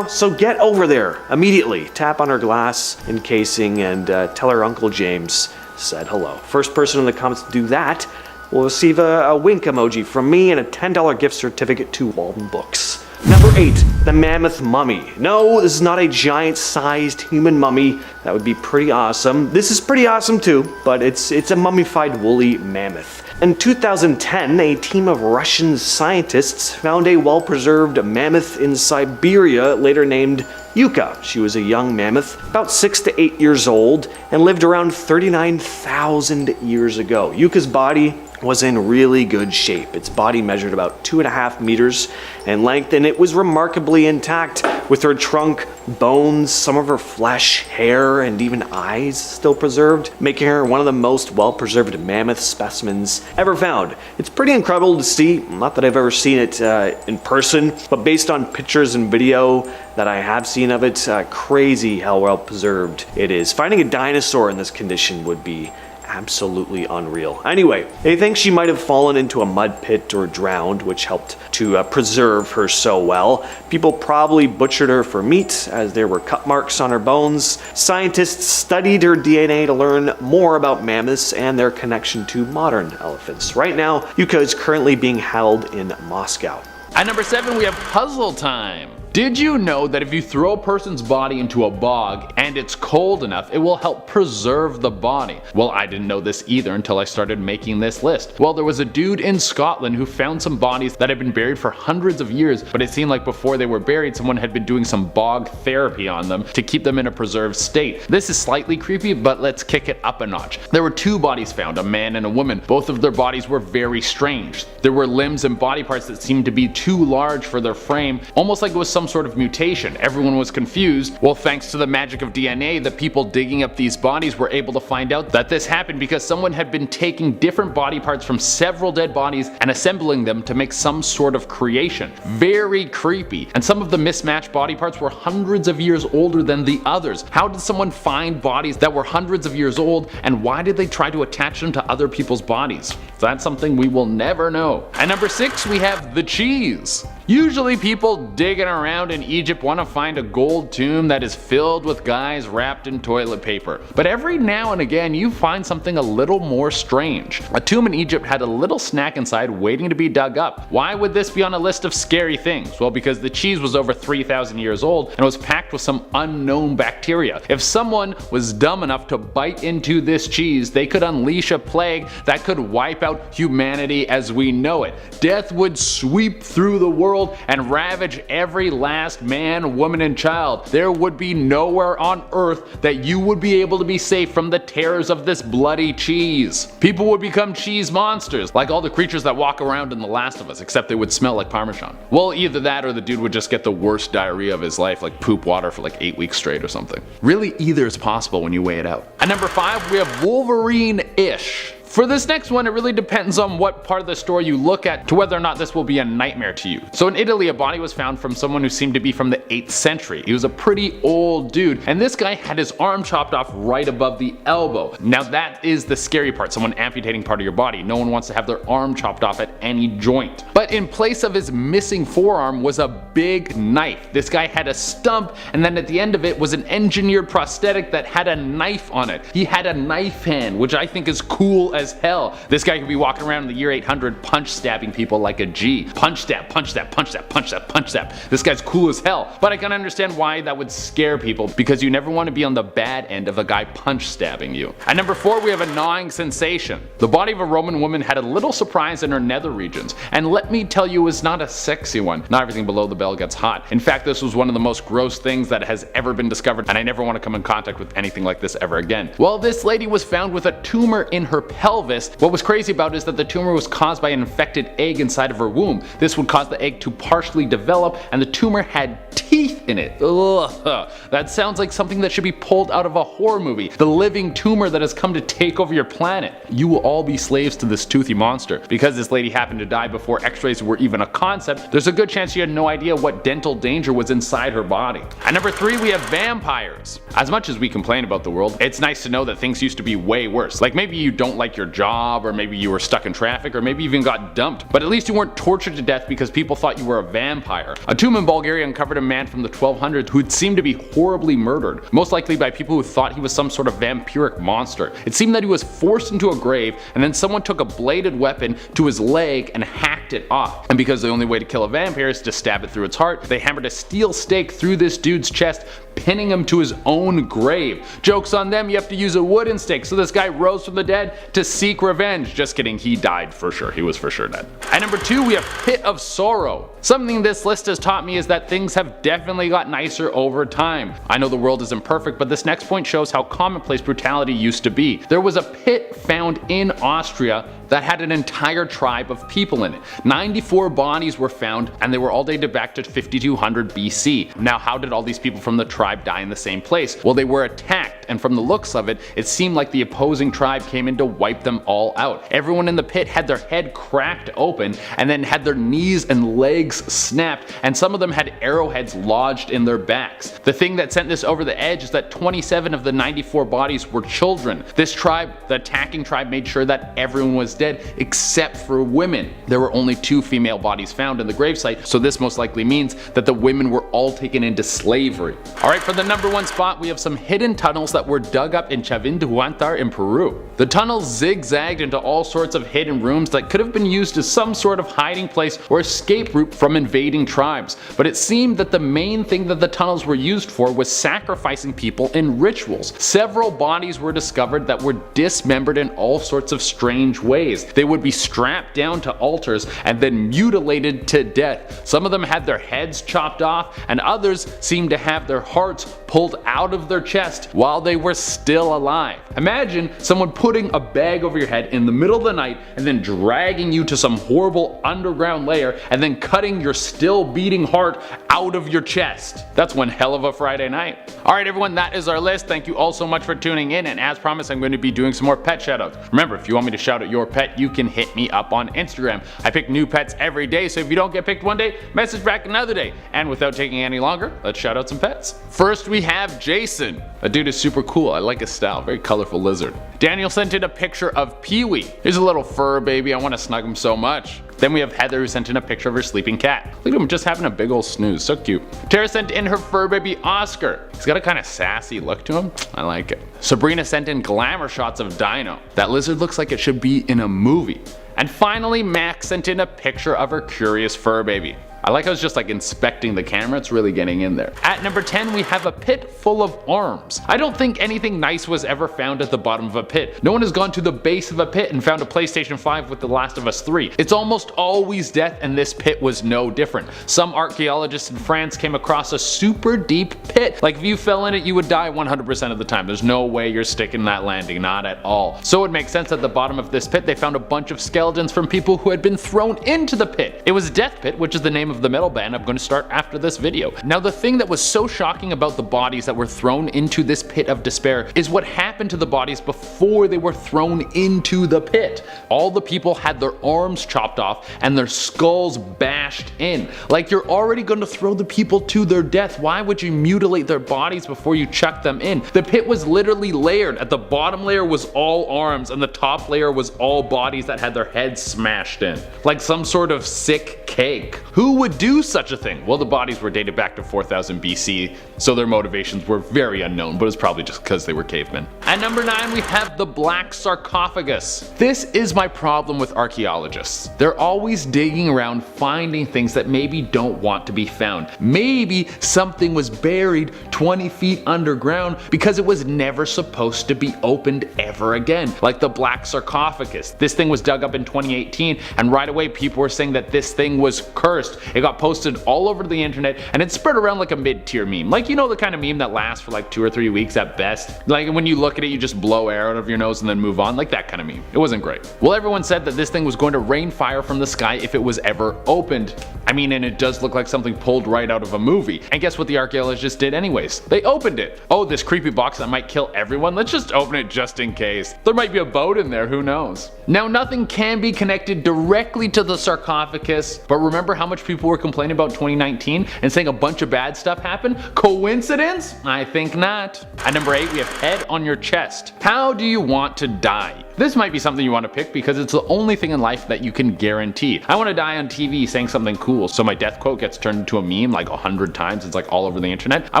So get over there immediately. Tap on her glass encasing and tell her Uncle James said hello. First person in the comments to do that will receive a wink emoji from me and a $10 gift certificate to Walden Books. Number 8, the Mammoth Mummy. No, this is not a giant-sized human mummy. That would be pretty awesome. This is pretty awesome too, but it's a mummified woolly mammoth. In 2010, a team of Russian scientists found a well-preserved mammoth in Siberia, later named Yuka. She was a young mammoth, about 6 to 8 years old, and lived around 39,000 years ago. Yuka's body was in really good shape. Its body measured about 2.5 meters in length, and it was remarkably intact, with her trunk, bones, some of her flesh, hair, and even eyes still preserved, making her one of the most well-preserved mammoth specimens ever found. It's pretty incredible to see, not that I've ever seen it in person, but based on pictures and video that I have seen of it, crazy how well preserved it is. Finding a dinosaur in this condition would be absolutely unreal. Anyway, they think she might have fallen into a mud pit or drowned, which helped to preserve her so well. People probably butchered her for meat, as there were cut marks on her bones. Scientists studied her DNA to learn more about mammoths and their connection to modern elephants. Right now, Yuka is currently being held in Moscow. At number 7, we have puzzle time. Did you know that if you throw a person's body into a bog and it's cold enough, it will help preserve the body? Well, I didn't know this either until I started making this list. Well, there was a dude in Scotland who found some bodies that had been buried for hundreds of years, but it seemed like before they were buried, someone had been doing some bog therapy on them to keep them in a preserved state. This is slightly creepy, but let's kick it up a notch. There were 2 bodies found, a man and a woman. Both of their bodies were very strange. There were limbs and body parts that seemed to be too large for their frame, almost like it was some sort of mutation. Everyone was confused. Well, thanks to the magic of DNA, the people digging up these bodies were able to find out that this happened because someone had been taking different body parts from several dead bodies and assembling them to make some sort of creation. Very creepy. And some of the mismatched body parts were hundreds of years older than the others. How did someone find bodies that were hundreds of years old, and why did they try to attach them to other people's bodies? That's something we will never know. At number 6, we have the cheese. Usually people digging around in Egypt want to find a gold tomb that is filled with guys wrapped in toilet paper. But every now and again you find something a little more strange. A tomb in Egypt had a little snack inside waiting to be dug up. Why would this be on a list of scary things? Well, because the cheese was over 3,000 years old and was packed with some unknown bacteria. If someone was dumb enough to bite into this cheese, they could unleash a plague that could wipe out humanity as we know it. Death would sweep through the world and ravage every last man, woman, and child. There would be nowhere on earth that you would be able to be safe from the terrors of this bloody cheese. People would become cheese monsters, like all the creatures that walk around in The Last of Us, except they would smell like Parmesan. Well, either that or the dude would just get the worst diarrhea of his life, like poop water for like 8 weeks straight or something. Really, either is possible when you weigh it out. At number 5, we have Wolverine-ish. For this next one, it really depends on what part of the story you look at to whether or not this will be a nightmare to you. So in Italy, a body was found from someone who seemed to be from the 8th century. He was a pretty old dude, and this guy had his arm chopped off right above the elbow. Now that is the scary part, someone amputating part of your body. No one wants to have their arm chopped off at any joint. But in place of his missing forearm was a big knife. This guy had a stump, and then at the end of it was an engineered prosthetic that had a knife on it. He had a knife hand, which I think is cool as hell. This guy could be walking around in the year 800 punch stabbing people like a G. Punch stab, punch stab, punch stab, punch stab, punch stab. This guy's cool as hell. But I can understand why that would scare people, because you never want to be on the bad end of a guy punch stabbing you. At number 4, we have a gnawing sensation. The body of a Roman woman had a little surprise in her nether regions, and let me tell you, it's not a sexy one. Not everything below the belt gets hot. In fact, this was one of the most gross things that has ever been discovered, and I never want to come in contact with anything like this ever again. Well, this lady was found with a tumor in her pelvis. What was crazy about it is that the tumor was caused by an infected egg inside of her womb. This would cause the egg to partially develop, and the tumor had teeth in it. Ugh. That sounds like something that should be pulled out of a horror movie. The living tumor that has come to take over your planet. You will all be slaves to this toothy monster. Because this lady happened to die before x-rays were even a concept, there's a good chance she had no idea what dental danger was inside her body. At number 3, we have vampires. As much as we complain about the world, it's nice to know that things used to be way worse. Like maybe you don't like your job, or maybe you were stuck in traffic, or maybe you even got dumped, but at least you weren't tortured to death because people thought you were a vampire. A tomb in Bulgaria uncovered a man from the 1200s who seemed to be horribly murdered, most likely by people who thought he was some sort of vampiric monster. It seemed that he was forced into a grave, and then someone took a bladed weapon to his leg and hacked it off. And because the only way to kill a vampire is to stab it through its heart, they hammered a steel stake through this dude's chest, pinning him to his own grave. Joke's on them, you have to use a wooden stake, so this guy rose from the dead to seek revenge. Just kidding, he died for sure. He was for sure dead. At number 2, we have Pit of Sorrow. Something this list has taught me is that things have definitely got nicer over time. I know the world isn't perfect, but this next point shows how commonplace brutality used to be. There was a pit found in Austria that had an entire tribe of people in it. 94 bodies were found, and they were all dated back to 5200 BC. Now, how did all these people from the tribe die in the same place? Well, they were attacked, and from the looks of it, it seemed like the opposing tribe came in to wipe them all out. Everyone in the pit had their head cracked open, and then had their knees and legs snapped, and some of them had arrowheads lodged in their backs. The thing that sent this over the edge is that 27 of the 94 bodies were children. This tribe, the attacking tribe, made sure that everyone was dead except for women. There were only 2 female bodies found in the gravesite, so this most likely means that the women were all taken into slavery. Alright, for the number 1 spot, we have some hidden tunnels that were dug up in Chavinduantar in Peru. The tunnels zigzagged into all sorts of hidden rooms that could have been used as some sort of hiding place or escape route from invading tribes, but it seemed that the main thing that the tunnels were used for was sacrificing people in rituals. Several bodies were discovered that were dismembered in all sorts of strange ways. They would be strapped down to altars and then mutilated to death. Some of them had their heads chopped off, and others seemed to have their hearts pulled out of their chest while they were still alive. Imagine someone putting a bag over your head in the middle of the night and then dragging you to some horrible underground layer and then cutting your still beating heart out of your chest. That's one hell of a Friday night. Alright everyone, that is our list. Thank you all so much for tuning in, and as promised, I'm going to be doing some more pet shoutouts. Remember, if you want me to shout out your pet, you can hit me up on Instagram. I pick new pets every day, so if you don't get picked one day, message back another day. And without taking any longer, let's shout out some pets. First we have Jason. A dude is super super cool. I like his style, very colorful lizard. Daniel sent in a picture of Pee-wee. Here's a little fur baby, I want to snug him so much. Then we have Heather who sent in a picture of her sleeping cat. Look at him just having a big old snooze, so cute. Tara sent in her fur baby Oscar. He's got a kind of sassy look to him, I like it. Sabrina sent in glamour shots of Dino. That lizard looks like it should be in a movie. And finally Max sent in a picture of her curious fur baby. I like how it's just like inspecting the camera, it's really getting in there. At number 10 we have a pit full of arms. I don't think anything nice was ever found at the bottom of a pit. No one has gone to the base of a pit and found a PlayStation 5 with The Last of Us 3. It's almost always death, and this pit was no different. Some archaeologists in France came across a super deep pit. Like if you fell in it you would die 100% of the time. There's no way you're sticking that landing, not at all. So it makes sense at the bottom of this pit they found a bunch of skeletons from people who had been thrown into the pit. It was Death Pit, which is the name of the metal band I'm going to start after this video. Now the thing that was so shocking about the bodies that were thrown into this pit of despair is what happened to the bodies before they were thrown into the pit. All the people had their arms chopped off and their skulls bashed in. Like, you're already going to throw the people to their death. Why would you mutilate their bodies before you chuck them in? The pit was literally layered. At the bottom layer was all arms and the top layer was all bodies that had their heads smashed in. Like some sort of sick cake. Who would do such a thing? Well, the bodies were dated back to 4000 BC, so their motivations were very unknown, but it's probably just because they were cavemen. At number 9 we have the black sarcophagus. This is my problem with archaeologists. They're always digging around finding things that maybe don't want to be found. Maybe something was buried 20 feet underground because it was never supposed to be opened ever again. Like the black sarcophagus. This thing was dug up in 2018 and right away people were saying that this thing was cursed. It got posted all over the internet and it spread around like a mid-tier meme. Like, you know, the kind of meme that lasts for like 2 or 3 weeks at best. Like when you look at it you just blow air out of your nose and then move on. Like that kind of meme. It wasn't great. Well, everyone said that this thing was going to rain fire from the sky if it was ever opened. I mean, and it does look like something pulled right out of a movie. And guess what the archaeologists did anyways? They opened it. Oh, this creepy box that might kill everyone? Let's just open it just in case. There might be a boat in there, who knows? Now nothing can be connected directly to the sarcophagus, but remember how much people were complaining about 2019 and saying a bunch of bad stuff happened? Coincidence? I think not. At number 8 we have head on your chest. How do you want to die? This might be something you want to pick because it's the only thing in life that you can guarantee. I want to die on TV saying something cool, so my death quote gets turned into a meme like 100 times. It's like all over the internet. I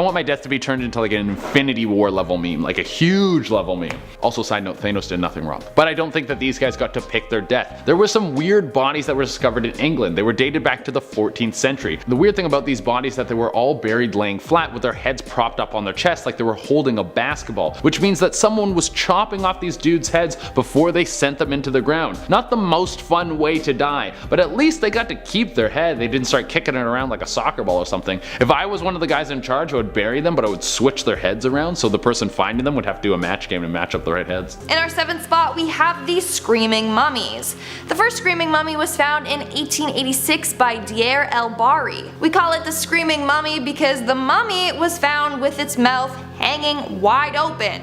want my death to be turned into like an Infinity War level meme, like a huge level meme. Also, side note, Thanos did nothing wrong. But I don't think that these guys got to pick their death. There were some weird bodies that were discovered in England. They were dated back to the 14th century. The weird thing about these bodies is that they were all buried laying flat with their heads propped up on their chest like they were holding a basketball, which means that someone was chopping off these dudes' heads before they sent them into the ground. Not the most fun way to die, but at least they got to keep their head. They didn't start kicking it around like a soccer ball or something. If I was one of the guys in charge, I would bury them, but I would switch their heads around so the person finding them would have to do a match game to match up the right heads. In our 7th spot we have the screaming mummies. The first screaming mummy was found in 1886 by Deir el-Bahri. We call it the screaming mummy because the mummy was found with its mouth hanging wide open,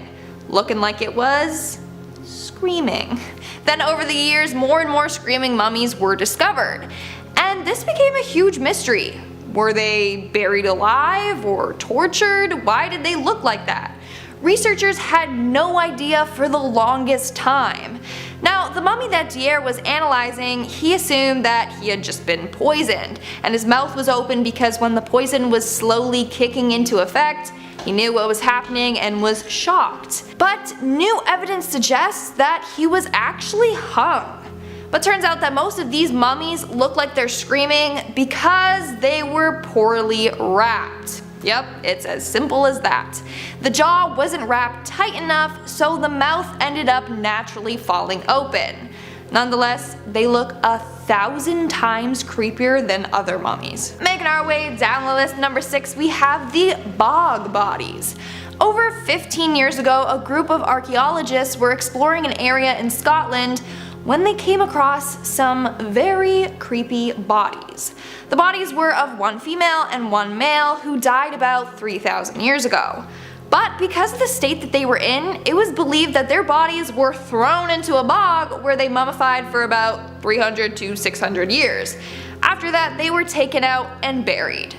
looking like it was screaming. Then over the years more and more screaming mummies were discovered, and this became a huge mystery. Were they buried alive or tortured? Why did they look like that? Researchers had no idea for the longest time. Now, the mummy that Deir was analyzing, he assumed that he had just been poisoned, and his mouth was open because when the poison was slowly kicking into effect, he knew what was happening and was shocked. But new evidence suggests that he was actually hung. But turns out that most of these mummies look like they're screaming because they were poorly wrapped. Yep, it's as simple as that. The jaw wasn't wrapped tight enough, so the mouth ended up naturally falling open. Nonetheless, they look 1,000 times creepier than other mummies. Making our way down the list, number 6, we have the bog bodies. Over 15 years ago, a group of archaeologists were exploring an area in Scotland when they came across some very creepy bodies. The bodies were of one female and one male who died about 3,000 years ago. But because of the state that they were in, it was believed that their bodies were thrown into a bog where they mummified for about 300 to 600 years. After that, they were taken out and buried.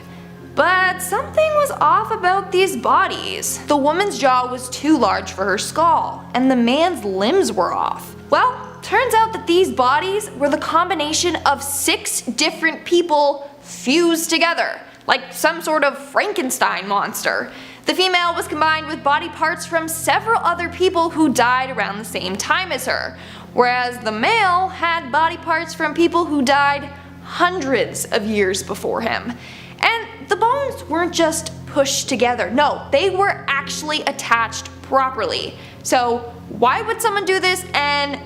But something was off about these bodies. The woman's jaw was too large for her skull, and the man's limbs were off. Well, turns out that these bodies were the combination of 6 different people fused together, like some sort of Frankenstein monster. The female was combined with body parts from several other people who died around the same time as her, whereas the male had body parts from people who died hundreds of years before him. And the bones weren't just pushed together, no, they were actually attached properly. So why would someone do this, and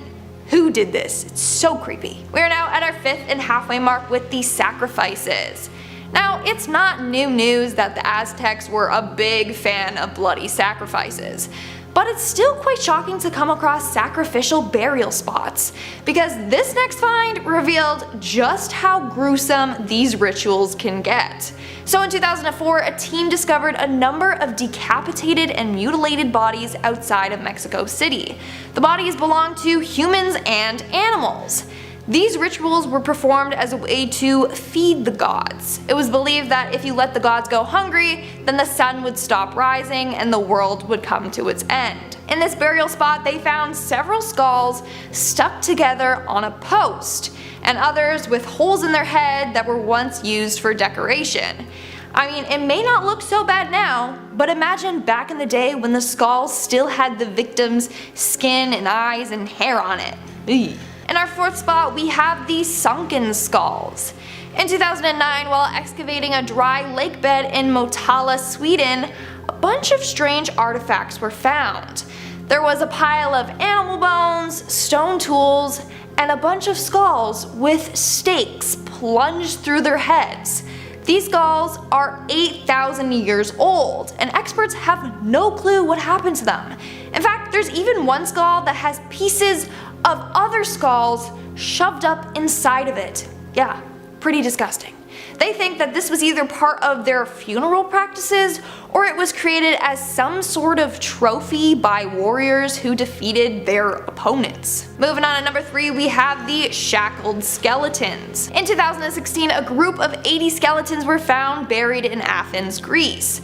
who did this? It's so creepy. We are now at our 5th and halfway mark with the sacrifices. Now, it's not new news that the Aztecs were a big fan of bloody sacrifices, but it's still quite shocking to come across sacrificial burial spots, because this next find revealed just how gruesome these rituals can get. So in 2004, a team discovered a number of decapitated and mutilated bodies outside of Mexico City. The bodies belonged to humans and animals. These rituals were performed as a way to feed the gods. It was believed that if you let the gods go hungry, then the sun would stop rising and the world would come to its end. In this burial spot, they found several skulls stuck together on a post, and others with holes in their head that were once used for decoration. I mean, it may not look so bad now, but imagine back in the day when the skulls still had the victim's skin and eyes and hair on it. Eey. In our 4th spot, we have the sunken skulls. In 2009, while excavating a dry lake bed in Motala, Sweden, a bunch of strange artifacts were found. There was a pile of animal bones, stone tools, and a bunch of skulls with stakes plunged through their heads. These skulls are 8,000 years old, and experts have no clue what happened to them. In fact, there's even one skull that has pieces of other skulls shoved up inside of it. Yeah, pretty disgusting. They think that this was either part of their funeral practices, or it was created as some sort of trophy by warriors who defeated their opponents. Moving on to number 3, we have the shackled skeletons. In 2016, a group of 80 skeletons were found buried in Athens, Greece.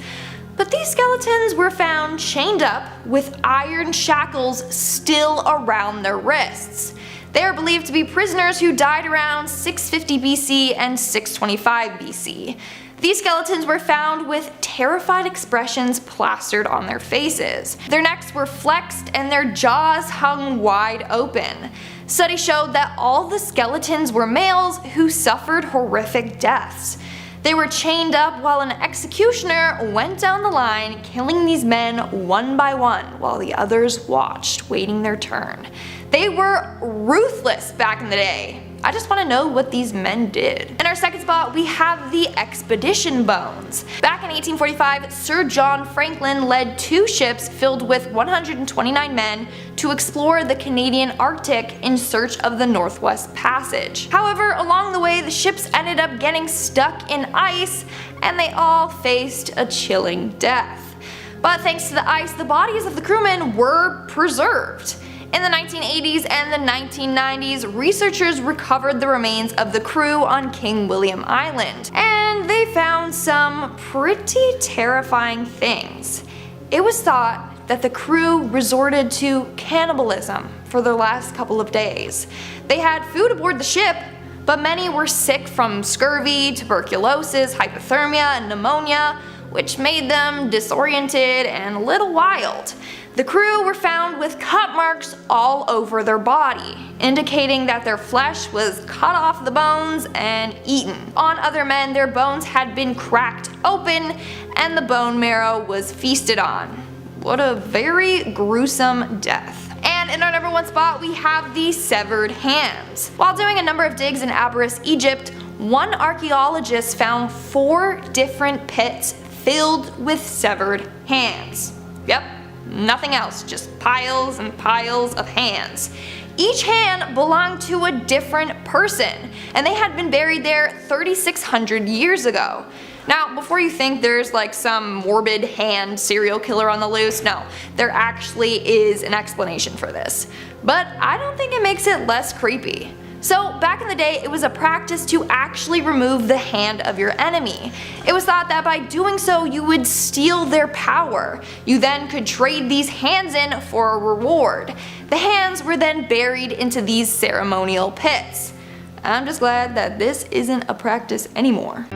But these skeletons were found chained up with iron shackles still around their wrists. They are believed to be prisoners who died around 650 BC and 625 BC. These skeletons were found with terrified expressions plastered on their faces. Their necks were flexed and their jaws hung wide open. Studies showed that all the skeletons were males who suffered horrific deaths. They were chained up while an executioner went down the line, killing these men one by one while the others watched, waiting their turn. They were ruthless back in the day. I just want to know what these men did. In our 2nd spot, we have the expedition bones. Back in 1845, Sir John Franklin led 2 ships filled with 129 men to explore the Canadian Arctic in search of the Northwest Passage. However, along the way, the ships ended up getting stuck in ice, and they all faced a chilling death. But thanks to the ice, the bodies of the crewmen were preserved. In the 1980s and the 1990s, researchers recovered the remains of the crew on King William Island, and they found some pretty terrifying things. It was thought that the crew resorted to cannibalism for their last couple of days. They had food aboard the ship, but many were sick from scurvy, tuberculosis, hypothermia, and pneumonia, which made them disoriented and a little wild. The crew were found with cut marks all over their body, indicating that their flesh was cut off the bones and eaten. On other men, their bones had been cracked open and the bone marrow was feasted on. What a very gruesome death. And in our number 1 spot, we have the severed hands. While doing a number of digs in Abydos, Egypt, one archaeologist found 4 different pits filled with severed hands. Yep. Nothing else, just piles and piles of hands. Each hand belonged to a different person, and they had been buried there 3,600 years ago. Now, before you think there's like some morbid hand serial killer on the loose, no, there actually is an explanation for this. But I don't think it makes it less creepy. So back in the day, it was a practice to actually remove the hand of your enemy. It was thought that by doing so you would steal their power. You then could trade these hands in for a reward. The hands were then buried into these ceremonial pits. I'm just glad that this isn't a practice anymore.